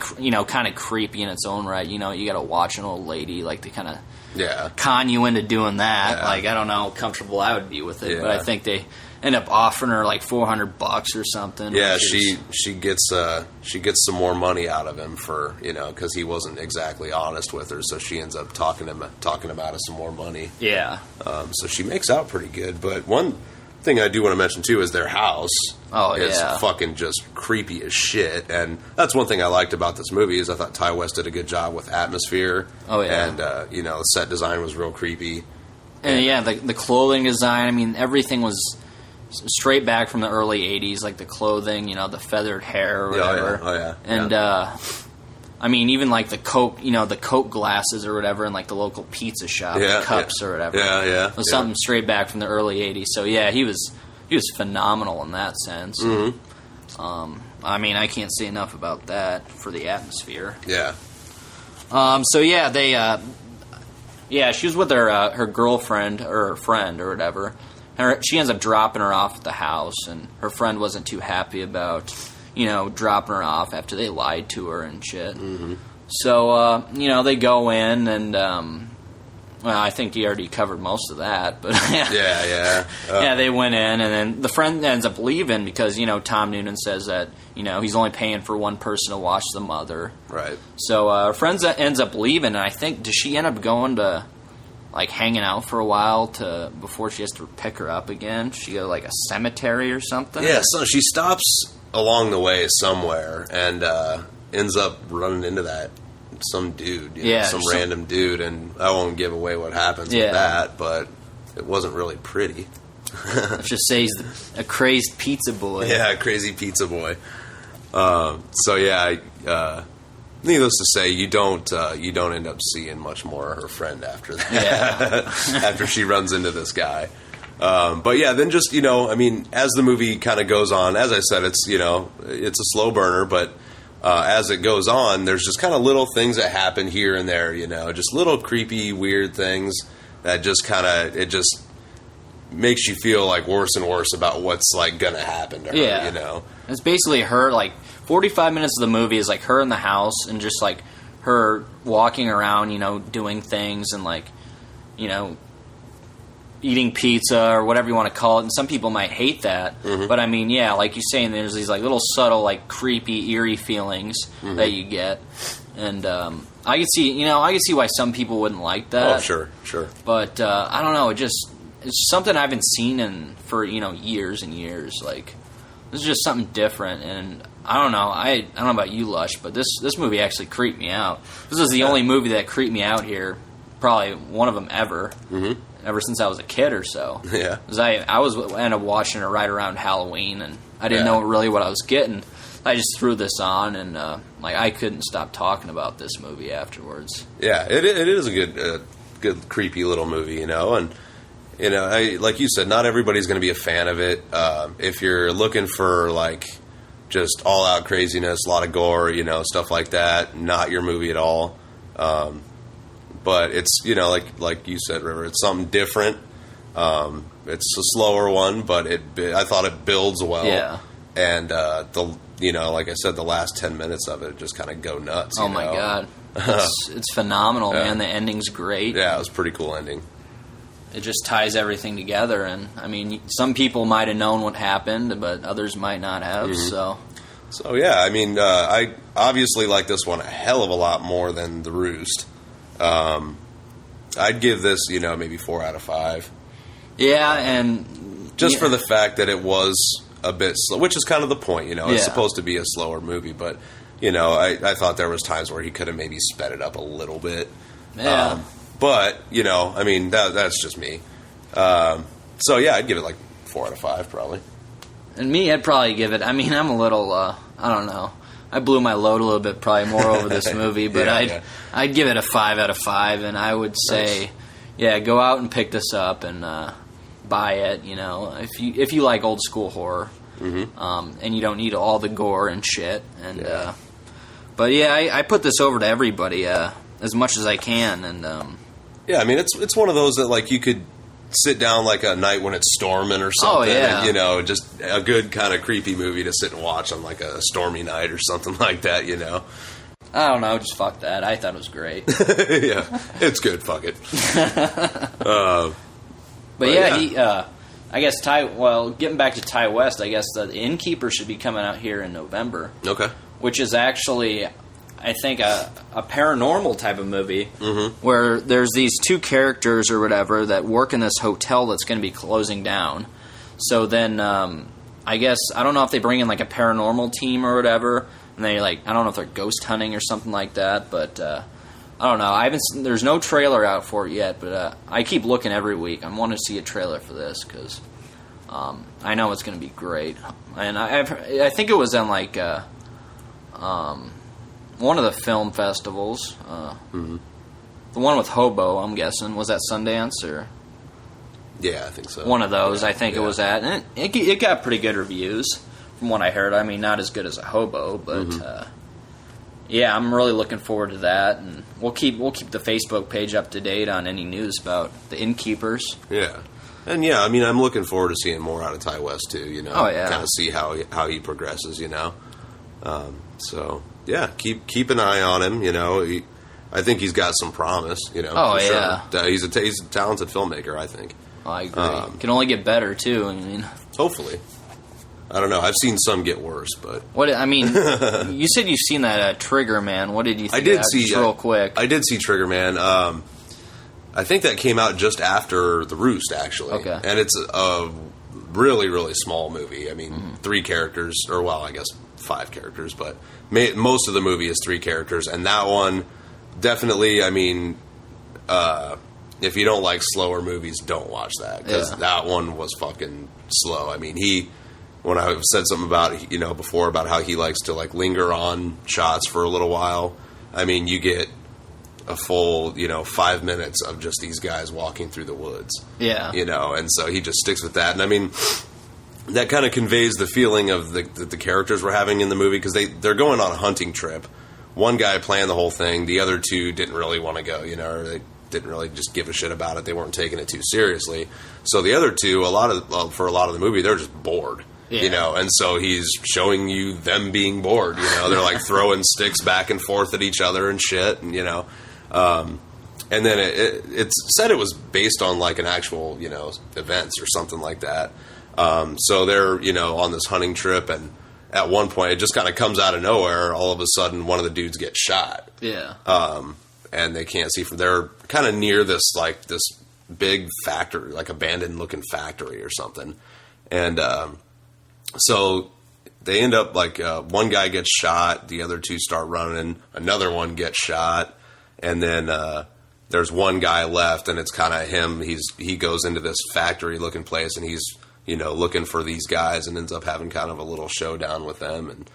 creepy in its own right. You got to watch an old lady they kind of con you into doing that. I don't know how comfortable I would be with it, but I think they end up offering her $400 or something. Yeah, she gets some more money out of him for because he wasn't exactly honest with her, so she ends up talking him out of some more money. Yeah. So she makes out pretty good. But one thing I do want to mention too is their house. Is fucking just creepy as shit, and that's one thing I liked about this movie is I thought Ty West did a good job with atmosphere. And the set design was real creepy. And the clothing design. I mean, everything was straight back from the early 80s, like the clothing, the feathered hair or whatever. And, I mean, even the Coke, the Coke glasses or whatever in the local pizza shop, the cups or whatever. It was something straight back from the early 80s. So, he was phenomenal in that sense. I mean, I can't say enough about that for the atmosphere. Yeah. She was with her girlfriend or her friend or whatever. She ends up dropping her off at the house, and her friend wasn't too happy about, dropping her off after they lied to her and shit. So, they go in, and, Well, I think he already covered most of that, but Yeah. yeah, they went in, and then the friend ends up leaving because, Tom Noonan says that, he's only paying for one person to watch the mother. Right. So her friend ends up leaving, and I think, does she end up going to, like, hanging out for a while before she has to pick her up again? She go to, like, a cemetery or something? Yeah, so she stops along the way somewhere and ends up running into some dude, some random dude, and I won't give away what happens with that, but it wasn't really pretty. Let's just say he's a crazed pizza boy. Yeah, a crazy pizza boy. Needless to say, you don't end up seeing much more of her friend after that. Yeah. After she runs into this guy. But yeah, then just, as the movie kind of goes on, as I said, it's a slow burner, but as it goes on, there's just kind of little things that happen here and there, just little creepy, weird things that just it just makes you feel like worse and worse about what's like going to happen to her, It's basically her, like, 45 minutes of the movie is like her in the house and just like her walking around, doing things and like, eating pizza or whatever you want to call it. And some people might hate that. Mm-hmm. But I mean, yeah, like you're saying, there's these like little subtle, like creepy, eerie feelings that you get. And I could see why some people wouldn't like that. Oh, sure. But I don't know. It's something I haven't seen for years and years. Like, this is just something different. And I don't know. I don't know about you, Lush, but this movie actually creeped me out. This was the only movie that creeped me out here. Probably one of them ever. Mm-hmm. Ever since I was a kid or so. Yeah. Because I ended up watching it right around Halloween, and I didn't know really what I was getting. I just threw this on, and I couldn't stop talking about this movie afterwards. Yeah, it is a good creepy little movie, and like you said, not everybody's going to be a fan of it. If you're looking for like just all out craziness, a lot of gore, stuff like that, not your movie at all. But it's, like you said, River, it's something different. It's a slower one, but I thought it builds well. Yeah. And, like I said, the last 10 minutes of it just kind of go nuts. Oh, my God. It's phenomenal, man. The ending's great. Yeah, it was a pretty cool ending. It just ties everything together. And, I mean, some people might have known what happened, but others might not have, So, yeah, I mean, I obviously like this one a hell of a lot more than The Roost. I'd give this, maybe 4 out of 5. Yeah, and just for the fact that it was a bit slow, which is kind of the point, It's supposed to be a slower movie, but I thought there was times where he could have maybe sped it up a little bit. Yeah. But I mean that's just me. So yeah, I'd give it like 4 out of 5 probably. And me, I'd probably give it. I mean, I'm a little. I don't know. I blew my load a little bit, probably more over this movie, but I'd give it a 5 out of 5, and I would say, go out and pick this up and buy it. If you like old school horror, and you don't need all the gore and shit. And but I put this over to everybody as much as I can, and I mean it's one of those that like you could sit down like a night when it's storming or something. Oh, yeah. And, just a good kind of creepy movie to sit and watch on like a stormy night or something like that, I don't know, just fuck that. I thought it was great. Yeah, it's good, fuck it. But he, I guess getting back to Ty West, I guess the Innkeeper should be coming out here in November. Okay. Which is actually, I think, a paranormal type of movie where there's these two characters or whatever that work in this hotel that's going to be closing down. So then, I guess, I don't know if they bring in like a paranormal team or whatever, and they I don't know if they're ghost hunting or something like that, but I don't know. There's no trailer out for it yet, but I keep looking every week. I want to see a trailer for this because I know it's going to be great. And I think it was on like one of the film festivals. The one with Hobo, I'm guessing. Was that Sundance or? Yeah, I think so. One of those, I think it was at. And it got pretty good reviews from what I heard. I mean, not as good as a Hobo, but I'm really looking forward to that. And we'll keep the Facebook page up to date on any news about the Innkeepers. Yeah. And I mean, I'm looking forward to seeing more out of Ty West too, Oh, yeah. Kind of see how he progresses, So, yeah, keep an eye on him, I think he's got some promise, you know. Oh, for yeah. Sure. He's a talented filmmaker, I think. I agree. Can only get better, too, I mean. Hopefully. I don't know. I've seen some get worse, but... You said you've seen that Trigger Man. What did you think I did of that? see, just real quick. I did see Trigger Man. I think that came out just after The Roost, actually. Okay. And it's a really, really small movie. I mean, 3 characters, or well, I guess 5 characters, but most of the movie is 3 characters. And that one, definitely, I mean, if you don't like slower movies, don't watch that. Because that one was fucking slow. I mean, when I said something about, you know, before about how he likes to, like, linger on shots for a little while, I mean, you get a full, 5 minutes of just these guys walking through the woods. Yeah. And so he just sticks with that. And I mean, that kind of conveys the feeling of the characters we're having in the movie, because they're going on a hunting trip. One guy planned the whole thing. The other 2 didn't really want to go, or they didn't really just give a shit about it. They weren't taking it too seriously. So the other 2, for a lot of the movie, they're just bored. Yeah. And so he's showing you them being bored, they're like throwing sticks back and forth at each other and shit, and, and then it said it was based on like an actual, events or something like that. So they're, on this hunting trip, and at one point it just kind of comes out of nowhere. All of a sudden one of the dudes gets shot. Yeah. And they can't see they're kind of near this big factory, like abandoned looking factory or something. And, so they end up one guy gets shot, the other 2 start running, another one gets shot, and then there's one guy left, and it's kind of him. He goes into this factory looking place, and he's looking for these guys, and ends up having kind of a little showdown with them. And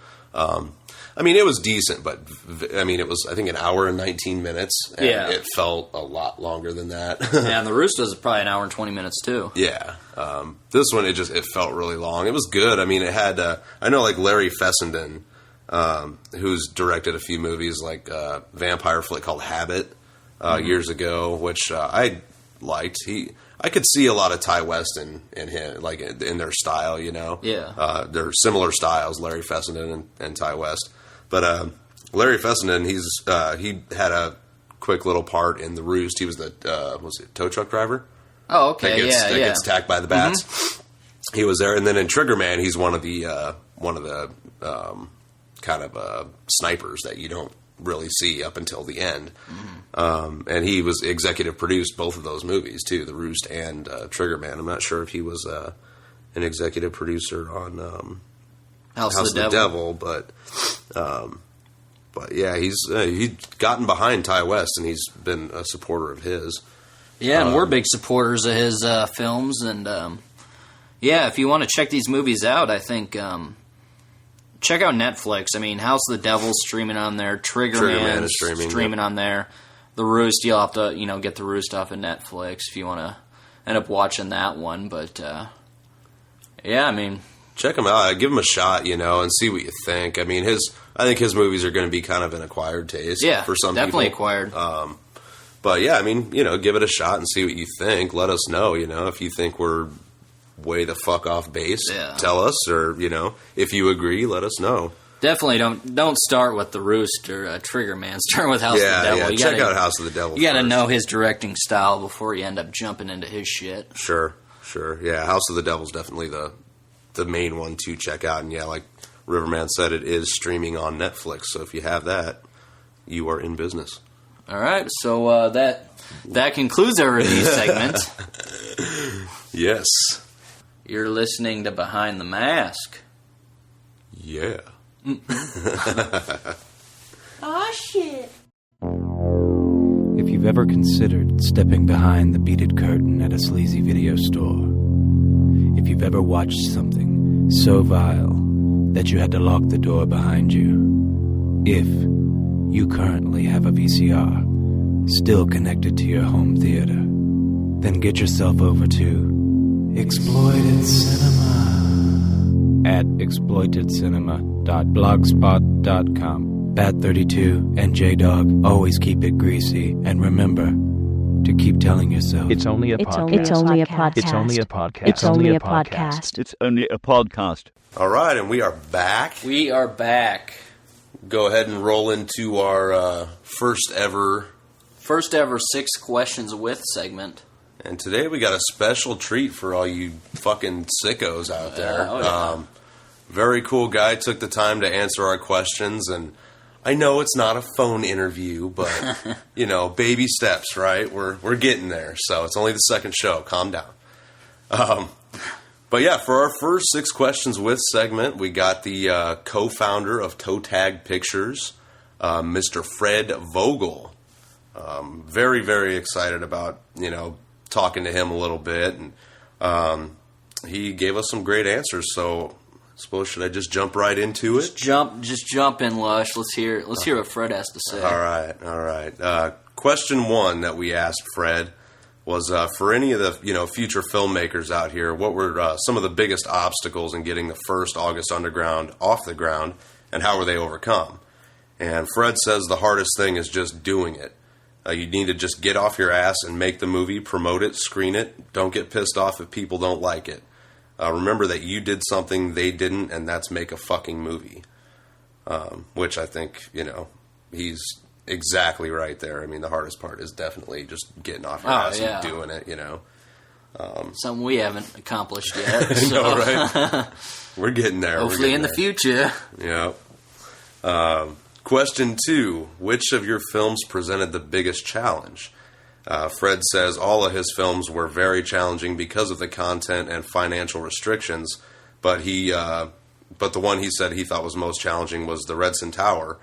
I mean, it was decent, but I mean, it was, I think, an hour and 19 minutes, and it felt a lot longer than that. Yeah, and The Roost was probably an hour and 20 minutes too. Yeah. This one, it felt really long. It was good. I mean, it had, I know, like, Larry Fessenden, who's directed a few movies, like a vampire flick called Habit years ago, which I liked. I could see a lot of Ty West in him, like, in their style, Yeah. They're similar styles, Larry Fessenden and Ty West. But Larry Fessenden, he had a quick little part in The Roost. He was the tow truck driver? Oh, okay, that gets attacked by the bats. Mm-hmm. He was there, and then in Trigger Man, he's one of the kind of snipers that you don't really see up until the end. Mm-hmm. And he was executive produced both of those movies too, The Roost and Trigger Man. I'm not sure if he was an executive producer on House of the Devil, but yeah, he's gotten behind Ty West, and he's been a supporter of his. Yeah, and we're big supporters of his films, and yeah, if you want to check these movies out, I think check out Netflix. I mean, House of the Devil's streaming on there, Trigger Man is streaming on there. The Roost, you'll have to get The Roost off of Netflix if you want to end up watching that one. But yeah, I mean, check him out. Give him a shot, and see what you think. I mean, I think his movies are going to be kind of an acquired taste. Yeah, for some definitely people. Acquired. But yeah, I mean, give it a shot and see what you think. Let us know, if you think we're way the fuck off base. Yeah. Tell us, or if you agree, let us know. Definitely don't start with The Roost or Trigger Man. Start with House of the Devil. Yeah, check out House of the Devil. You got to know his directing style before you end up jumping into his shit. Sure. Yeah, House of the Devil is definitely the main one to check out. And yeah, like Riverman said, it is streaming on Netflix. So if you have that, you are in business. All right, so that concludes our review segment. Yes. You're listening to Behind the Mask. Yeah. Aw, shit. If you've ever considered stepping behind the beaded curtain at a sleazy video store, if you've ever watched something so vile that you had to lock the door behind you, if you currently have a VCR still connected to your home theater, then get yourself over to Exploited Cinema at exploitedcinema.blogspot.com. Bat32 and J-Dog always keep it greasy, and remember to keep telling yourself it's only a podcast. It's only a podcast. It's only a podcast. It's only a podcast. It's only a podcast. All right, and we are back. We are back. go ahead and roll into our first ever 6 questions with segment. And today we got a special treat for all you fucking sickos out there. Very cool guy, took the time to answer our questions, and I know it's not a phone interview, but, you know, baby steps, right? We're getting there, so it's only the second show. Calm down. But yeah, for our first 6 questions with segment, we got the co-founder of Toe Tag Pictures, Mr. Fred Vogel. Very, very excited about, you know, talking to him a little bit, and he gave us some great answers. So, I suppose should I just jump right into it? Just jump in, Lush. Let's hear what Fred has to say. All right. Question 1 that we asked Fred was for any of the future filmmakers out here, what were some of the biggest obstacles in getting the first August Underground off the ground, and how were they overcome? And Fred says the hardest thing is just doing it. You need to just get off your ass and make the movie, promote it, screen it. Don't get pissed off if people don't like it. Remember that you did something they didn't, and that's make a fucking movie. Which I think, he's exactly right there. I mean, the hardest part is definitely just getting off your ass and doing it, Something we haven't accomplished yet. So. No, right? We're getting there. Hopefully in the future. Yeah. Question 2, which of your films presented the biggest challenge? Fred says all of his films were very challenging because of the content and financial restrictions, but the one he said he thought was most challenging was The Redson Tower,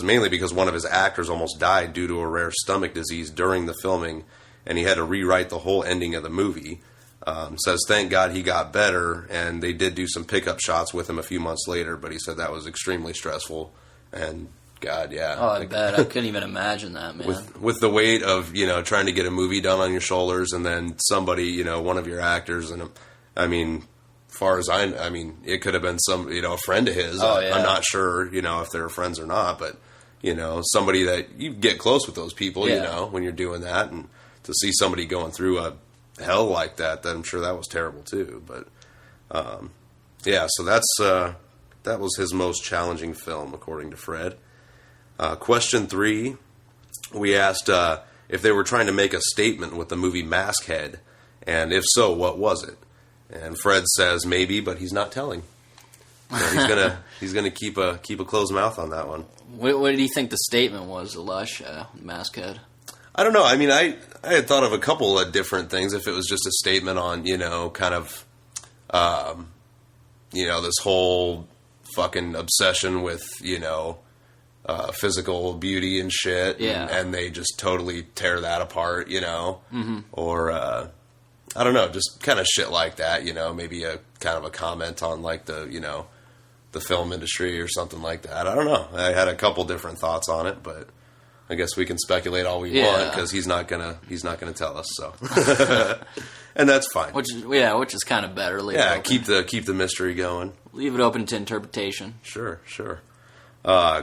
mainly because one of his actors almost died due to a rare stomach disease during the filming, and he had to rewrite the whole ending of the movie. Says thank God he got better, and they did do some pickup shots with him a few months later, but he said that was extremely stressful. And God, yeah. Oh, I bet. I couldn't even imagine that, man. With the weight of, trying to get a movie done on your shoulders, and then somebody, one of your actors, and it could have been a friend of his. Oh, yeah. I'm not sure, if they're friends or not, but, somebody that you get close with those people, when you're doing that, and to see somebody going through a hell like that, I'm sure that was terrible too. But, so that was his most challenging film, according to Fred. Question 3, we asked if they were trying to make a statement with the movie Maskhead, and if so, what was it? And Fred says maybe, but he's not telling. So he's gonna keep a closed mouth on that one. What did he think the statement was, Lush, Maskhead? I don't know. I mean, I had thought of a couple of different things. If it was just a statement on, this whole fucking obsession with, physical beauty and shit. Yeah. And they just totally tear that apart, Mm-hmm. Or, I don't know, just kind of shit like that, maybe a kind of a comment on like the film industry or something like that. I don't know. I had a couple different thoughts on it, but I guess we can speculate all we want because he's not gonna tell us. So, and that's fine. Which is kind of better. Keep the mystery going. Leave it open to interpretation. Sure.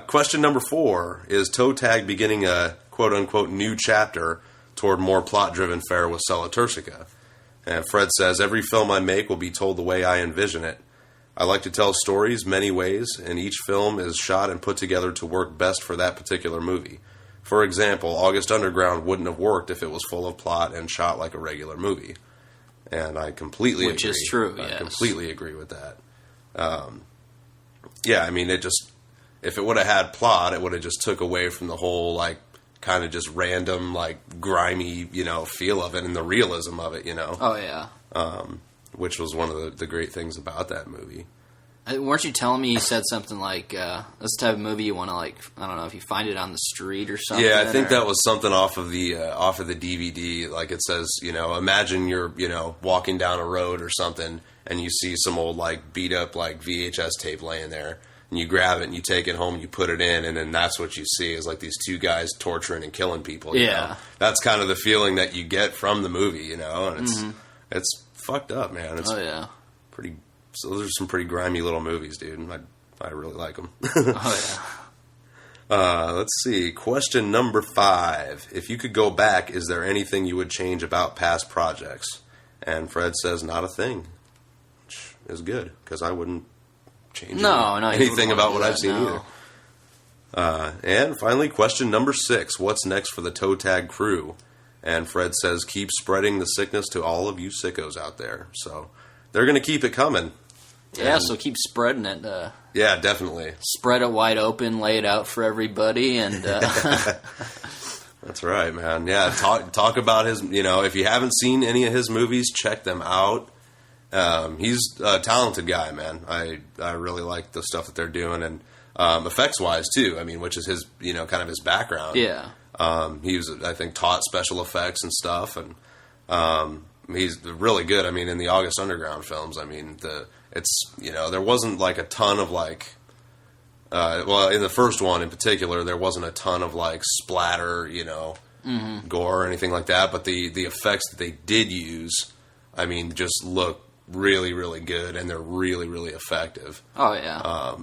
Question number 4 is Toe Tag beginning a quote unquote new chapter toward more plot driven fare with Sella Turcica. And Fred says every film I make will be told the way I envision it. I like to tell stories many ways, and each film is shot and put together to work best for that particular movie. For example, August Underground wouldn't have worked if it was full of plot and shot like a regular movie. And I completely agree. Which is true, I completely agree with that. If it would have had plot, it would have just took away from the whole, like, kind of just random, like, grimy, feel of it and the realism of it, Oh, yeah. Which was one of the great things about that movie. Weren't you telling me you said something like, this is the type of movie you want to, like, I don't know, if you find it on the street or something? Yeah, I think that was something off of the DVD. Like, it says, imagine you're, walking down a road or something, and you see some old, like, beat up, like, VHS tape laying there. And you grab it and you take it home and you put it in, and then that's what you see is like these 2 guys torturing and killing people. You know? That's kind of the feeling that you get from the movie, and it's fucked up, man. It's pretty. So those are some pretty grimy little movies, dude. I really like them. Let's see. Question number 5: if you could go back, is there anything you would change about past projects? And Fred says not a thing, which is good because I wouldn't change anything about what I've seen either. And finally, question number 6. What's next for the Toe Tag crew? And Fred says, keep spreading the sickness to all of you sickos out there. So they're going to keep it coming. Yeah, And so keep spreading it. yeah, definitely. Spread it wide open, lay it out for everybody, and That's right, man. Yeah, talk about his, if you haven't seen any of his movies, check them out. He's a talented guy, man. I really like the stuff that they're doing, and effects-wise, too, which is his, kind of his background. yeah. He was, I think, taught special effects and stuff, and he's really good. In the August Underground films, there wasn't like a ton of like, in the first one in particular, there wasn't a ton of like splatter, gore or anything like that. But the effects that they did use, just look really, really good, and they're really, really effective. Oh yeah.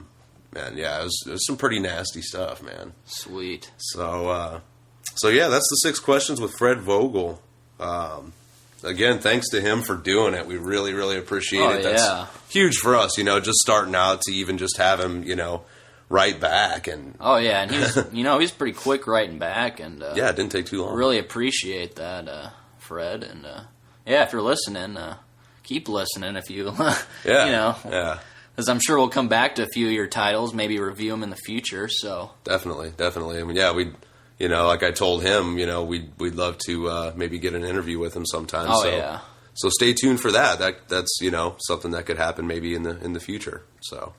And yeah, it was some pretty nasty stuff, man. Sweet. So yeah, that's the 6 questions with Fred Vogel. Again, thanks to him for doing it. We really, really appreciate it. That's huge for us, just starting out to even just have him, write back. And oh yeah, and he's, he's pretty quick writing back, and yeah, it didn't take too long. Really appreciate that, Fred. And yeah, if you're listening, keep listening. If you, yeah. Because I'm sure we'll come back to a few of your titles, maybe review them in the future. So definitely. Like I told him, we'd love to maybe get an interview with him sometime. Oh so, yeah. So stay tuned for that. That's something that could happen maybe in the future. So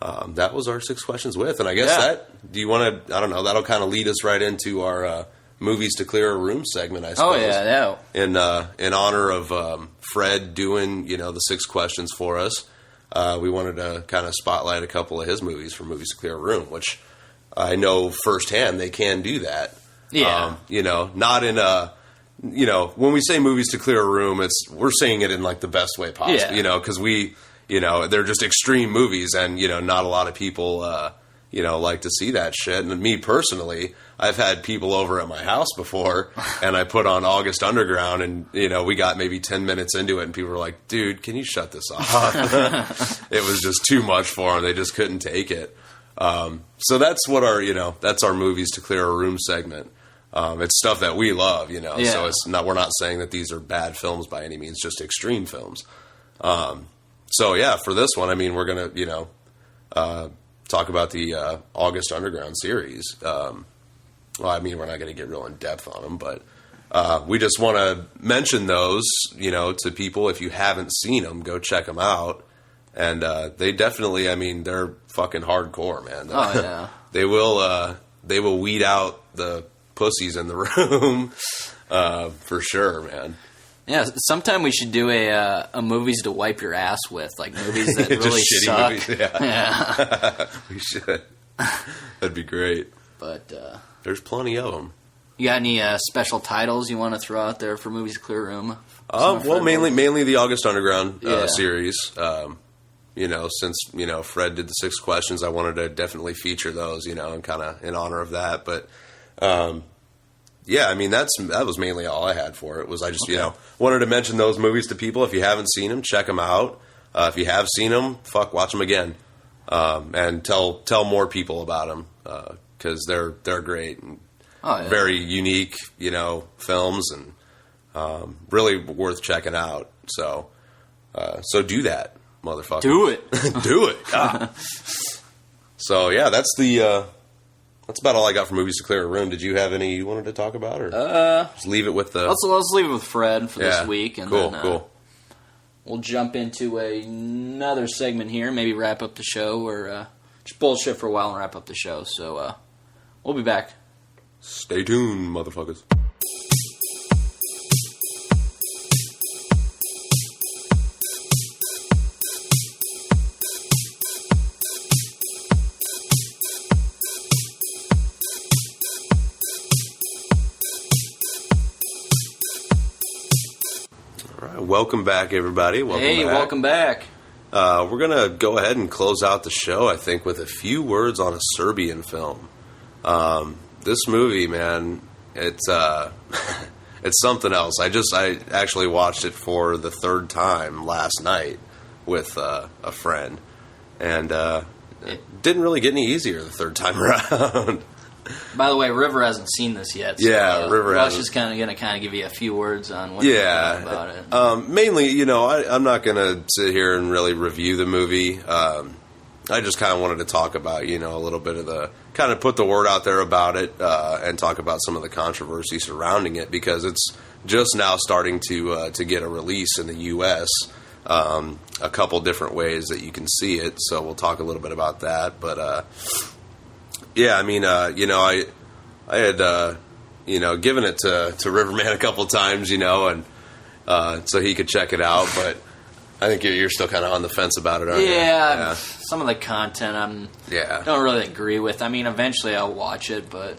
that was our 6 questions with, and I guess do you want to? I don't know. That'll kind of lead us right into our movies to clear a room segment. I suppose. Oh yeah. In honor of Fred doing the 6 questions for us. We wanted to kind of spotlight a couple of his movies for Movies to Clear a Room, which I know firsthand they can do that. Yeah. Not in a, when we say Movies to Clear a Room, we're saying it in like the best way possible, because they're just extreme movies, and, not a lot of people, like to see that shit. And me personally, I've had people over at my house before, and I put on August Underground, and, we got maybe 10 minutes into it, and people were like, dude, can you shut this off? It was just too much for them. They just couldn't take it. So that's what that's our Movies to Clear a Room segment. It's stuff that we love, so we're not saying that these are bad films by any means, just extreme films. So yeah, for this one, we're going to, talk about the August Underground series. We're not going to get real in depth on them, but we just want to mention those, to people. If you haven't seen them, go check them out. And they definitely, they're fucking hardcore, man. Oh yeah, they will weed out the pussies in the room for sure, man. Yeah, sometime we should do a movies to wipe your ass with, like movies that really just suck. Movies, yeah. We should. That'd be great. But there's plenty of them. You got any special titles you want to throw out there for Movies to Clear a Room? Mainly the August Underground series. Since Fred did the 6 questions, I wanted to definitely feature those, and kind of in honor of that. But that was mainly all I had for it. Was I just wanted to mention those movies to people. If you haven't seen them, check them out. If you have seen them, watch them again, and tell more people about them, because they're great and very unique, films, and really worth checking out. So do that, motherfucker. Do it. Do it. God. So yeah, that's about all I got for Movies to Clear a Room. Did you have any you wanted to talk about, or just leave it with the? Let's leave it with Fred for this week, and cool. We'll jump into another segment here. Maybe wrap up the show, or just bullshit for a while and wrap up the show. So we'll be back. Stay tuned, motherfuckers. Welcome back, everybody. Welcome back. We're going to go ahead and close out the show, I think, with a few words on a Serbian film. This movie, man, it's something else. I actually watched it for the 3rd time last night with a friend. And It didn't really get any easier the third time around. By the way, River hasn't seen this yet. So, River hasn't. Rush is going to give you a few words on what you think about it. Mainly, I'm not going to sit here and really review the movie. I just kind of wanted to talk about, a little bit of kind of put the word out there about it and talk about some of the controversy surrounding it, because it's just now starting to get a release in the U.S. A couple different ways that you can see it. So we'll talk a little bit about that. But, yeah, I mean, I had, given it to Riverman a couple times, and so he could check it out. But I think you're still kind of on the fence about it, aren't you? Yeah, some of the content don't really agree with. I mean, eventually I'll watch it, but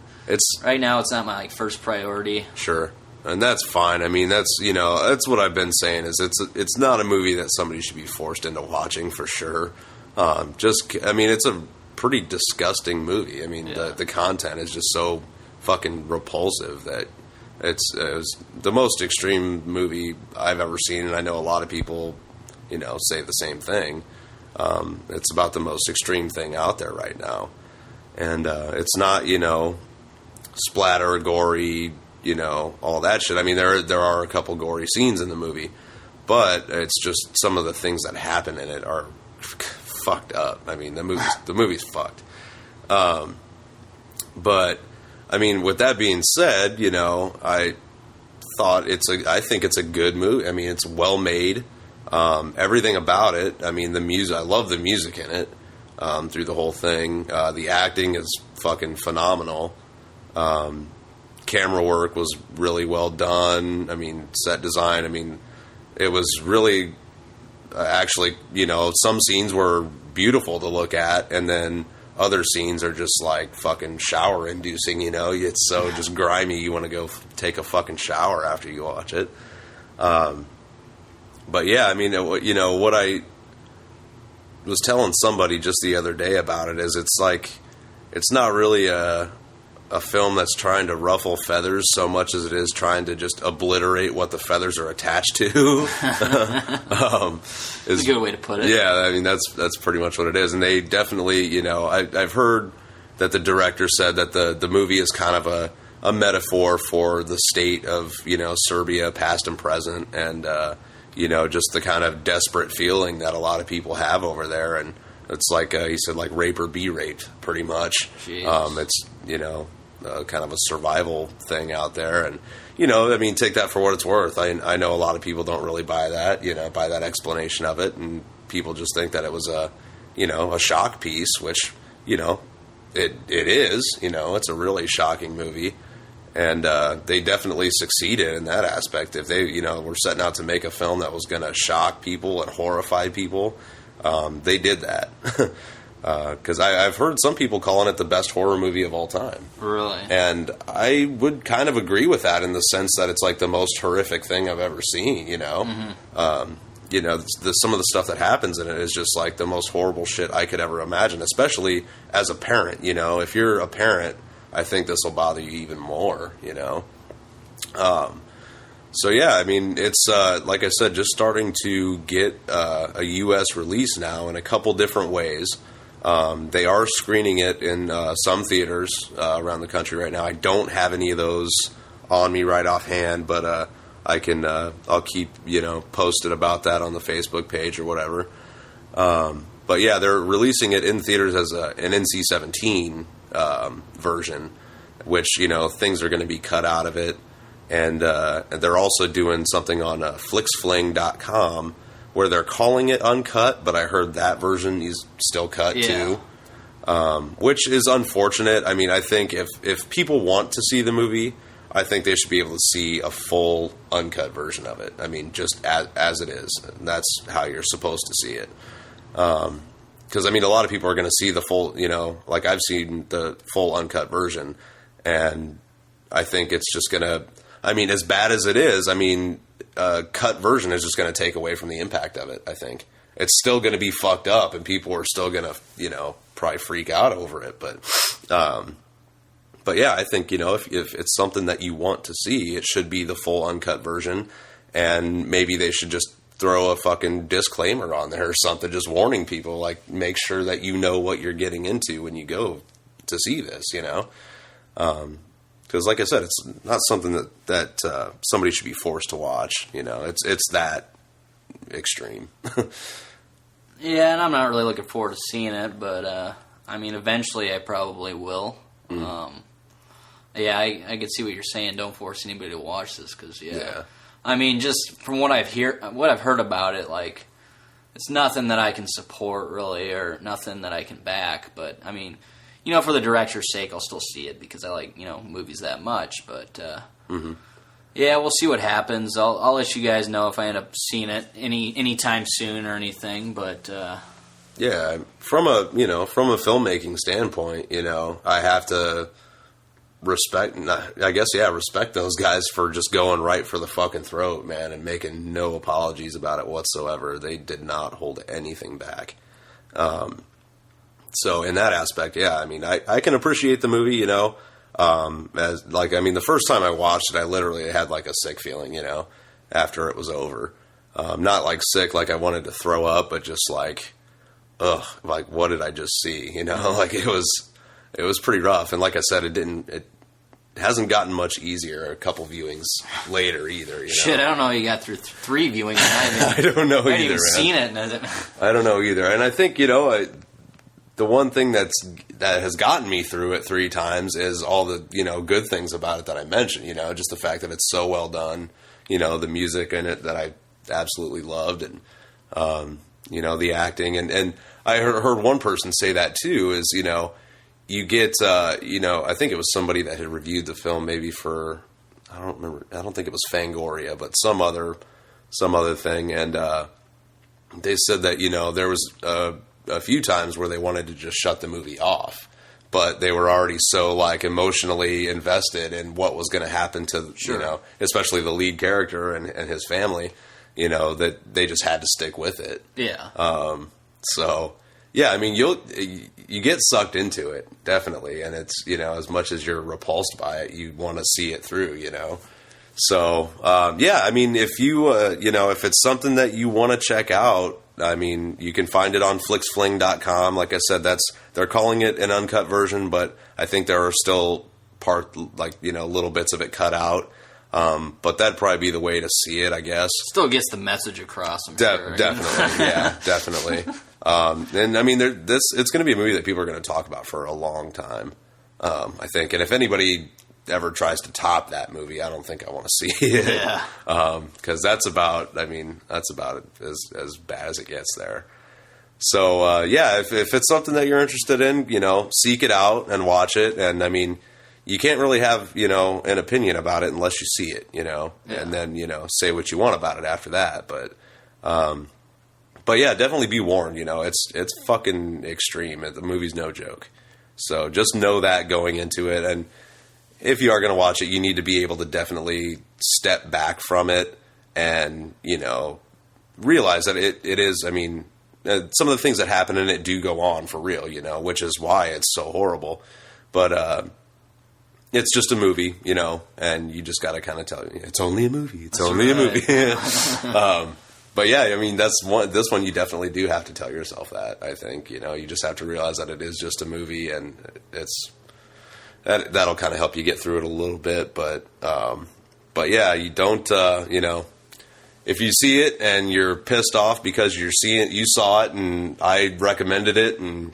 right now it's not my first priority. Sure. And that's fine. I mean, that's what I've been saying is it's not a movie that somebody should be forced into watching for sure. It's a pretty disgusting movie. I mean, the content is just so fucking repulsive that it was the most extreme movie I've ever seen, and I know a lot of people, say the same thing. It's about the most extreme thing out there right now, and it's not splatter, gory, all that shit. I mean, there are a couple gory scenes in the movie, but it's just some of the things that happen in it are fucked up. I mean, the movie's fucked. But I mean, with that being said, I think it's a good movie. I mean, it's well made. Everything about it. I mean, the music. I love the music in it through the whole thing. The acting is fucking phenomenal. Camera work was really well done. I mean, set design. I mean, it was really actually, some scenes were beautiful to look at, and then other scenes are just like fucking shower inducing. It's so just grimy. You want to go take a fucking shower after you watch it. But yeah, I mean, what I was telling somebody just the other day about it is it's not really a film that's trying to ruffle feathers so much as it is trying to just obliterate what the feathers are attached to. It's a good way to put it. Yeah, I mean, that's pretty much what it is. And they definitely, I've heard that the director said that the movie is kind of a metaphor for the state of, Serbia, past and present, and, just the kind of desperate feeling that a lot of people have over there. And it's like, he said, like rape or be raped, pretty much. It's, kind of a survival thing out there. And, I mean, take that for what it's worth. I know a lot of people don't really buy that, buy that explanation of it. And people just think that it was a shock piece, which, it is, it's a really shocking movie. And they definitely succeeded in that aspect. If they, were setting out to make a film that was going to shock people and horrify people, they did that. Because I've heard some people calling it the best horror movie of all time. Really? And I would kind of agree with that in the sense that it's like the most horrific thing I've ever seen, Mm-hmm. Some of the stuff that happens in it is just like the most horrible shit I could ever imagine, especially as a parent. If you're a parent, I think this will bother you even more, So yeah, I mean, it's like I said, just starting to get a U.S. release now in a couple different ways. They are screening it in some theaters around the country right now. I don't have any of those on me right offhand, but I can I'll keep posted about that on the Facebook page or whatever. But yeah, they're releasing it in theaters as an NC-17 version, which things are going to be cut out of it. And they're also doing something on flixfling.com where they're calling it uncut, but I heard that version is still cut too, which is unfortunate. I mean, I think if people want to see the movie, I think they should be able to see a full uncut version of it. I mean, just as it is. That's how you're supposed to see it. Because, I mean, a lot of people are going to see the full, like I've seen the full uncut version, and I think it's just going to... I mean, as bad as it is, I mean, a cut version is just going to take away from the impact of it, I think. It's still going to be fucked up, and people are still going to, probably freak out over it. But yeah, I think, if it's something that you want to see, it should be the full uncut version, and maybe they should just throw a fucking disclaimer on there or something, just warning people, like, make sure that you know what you're getting into when you go to see this, you know? Because, like I said, it's not something that somebody should be forced to watch, you know? It's that extreme. Yeah, and I'm not really looking forward to seeing it, but, I mean, eventually I probably will. Yeah, I can see what you're saying. Don't force anybody to watch this, because I mean, just from what I've heard about it, like, it's nothing that I can support really, or nothing that I can back. But I mean, you know, for the director's sake, I'll still see it because I like, you know, movies that much. But yeah, we'll see what happens. I'll let you guys know if I end up seeing it anytime soon or anything. But yeah, from a filmmaking standpoint, you know, I have to respect those guys for just going right for the fucking throat, man, and making no apologies about it whatsoever. They did not hold anything back. So in that aspect, yeah, I mean, I can appreciate the movie, you know, the first time I watched it, I literally had like a sick feeling, you know, after it was over. Not like sick, like I wanted to throw up, but just like, ugh, like what did I just see? You know, like it was pretty rough. And like I said, it hasn't gotten much easier a couple viewings later either. You know? Shit, I don't know how you got through 3 viewings. I don't know either. I haven't even seen it. I don't know either. And I think, you know, the one thing that has gotten me through it 3 times is all the, you know, good things about it that I mentioned. You know, just the fact that it's so well done. You know, the music in it that I absolutely loved, and you know, the acting. And I heard one person say that too. Is, you know, you get, you know, I think it was somebody that had reviewed the film maybe for, I don't remember, I don't think it was Fangoria, but some other thing. And they said that, you know, there was a few times where they wanted to just shut the movie off, but they were already so like emotionally invested in what was going to happen to, you know, especially the lead character and his family, you know, that they just had to stick with it. Yeah. So yeah, I mean, you get sucked into it, definitely. And it's, you know, as much as you're repulsed by it, you want to see it through, you know? So, yeah, I mean, if you, you know, if it's something that you want to check out, I mean, you can find it on flixfling.com. Like I said, they're calling it an uncut version, but I think there are still little bits of it cut out. But that'd probably be the way to see it, I guess. Still gets the message across, I'm sure. Definitely, yeah, definitely. And I mean, it's going to be a movie that people are going to talk about for a long time, I think. And if anybody ever tries to top that movie, I don't think I want to see it. Yeah. Because that's about as bad as it gets there. So, yeah, if it's something that you're interested in, you know, seek it out and watch it. And I mean, you can't really have, you know, an opinion about it unless you see it, you know, and then, you know, say what you want about it after that. But yeah, definitely be warned, you know, it's fucking extreme. The movie's no joke. So just know that going into it. And if you are going to watch it, you need to be able to definitely step back from it and, you know, realize that it is, I mean, some of the things that happen in it do go on for real, you know, which is why it's so horrible. But, it's just a movie, you know, and you just got to kind of tell you, it's only a movie. It's only a movie. But yeah, I mean, this one you definitely do have to tell yourself that, I think, you know, you just have to realize that it is just a movie, and that'll kind of help you get through it a little bit. But yeah, you don't, you know, if you see it and you're pissed off because you saw it and I recommended it and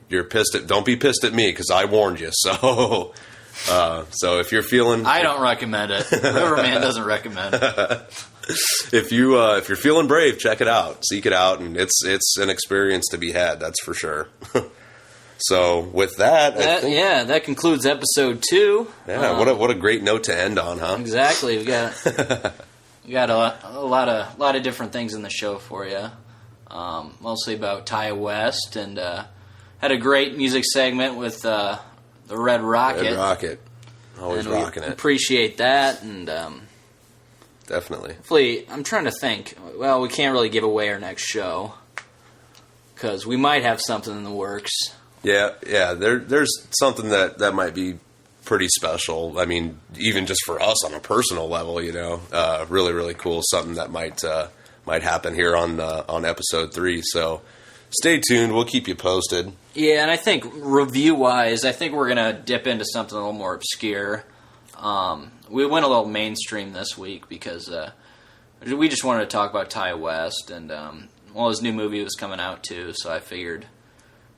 you're pissed don't be pissed at me, because I warned you. So, so if you're feeling, I don't recommend it. Riverman doesn't recommend it. If you're feeling brave, check it out, seek it out, and it's an experience to be had. That's for sure. So with that, that concludes episode 2. Yeah, what a great note to end on, huh? Exactly. We got a lot of different things in the show for you. Mostly about Ty West, and had a great music segment with the Red Rocket. Red Rocket, always rocking it. Appreciate that, and definitely. Hopefully, I'm trying to think. Well, we can't really give away our next show because we might have something in the works. Yeah. There's something that might be pretty special. I mean, even just for us on a personal level, you know, really, really cool. Something that might might happen here on episode 3. So stay tuned. We'll keep you posted. Yeah, and I think review-wise, I think we're going to dip into something a little more obscure. We went a little mainstream this week because we just wanted to talk about Ty West, and his new movie was coming out too, so I figured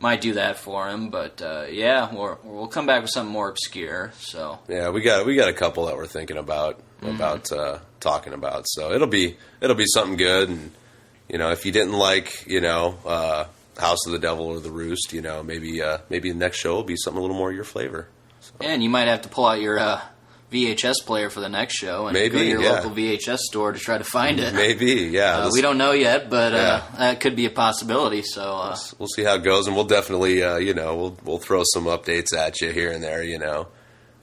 might do that for him. But we'll come back with something more obscure. So yeah, we got a couple that we're thinking about talking about. So it'll be something good. And if you didn't like House of the Devil or The Roost, maybe the next show will be something a little more your flavor. So. And you might have to pull out your VHS player for the next show and go to your local VHS store to try to find it. Maybe, yeah. We don't know yet, but that could be a possibility. So we'll see how it goes, and we'll definitely, we'll throw some updates at you here and there,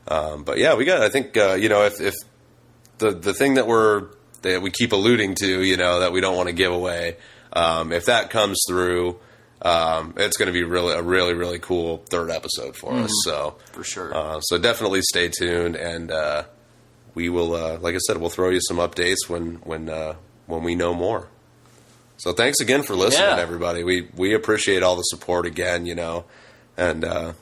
But yeah, we got. I think, if the thing that we keep alluding to, that we don't want to give away, if that comes through. It's going to be a really, really cool third episode for us. So for sure. So definitely stay tuned, and we will, like I said, we'll throw you some updates when we know more. So thanks again for listening, everybody. We appreciate all the support again, and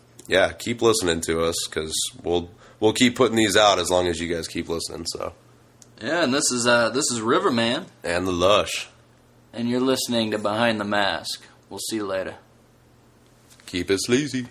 keep listening to us because we'll keep putting these out as long as you guys keep listening. So yeah, and this is Riverman and the Lush, and you're listening to Behind the Mask. We'll see you later. Keep it sleazy.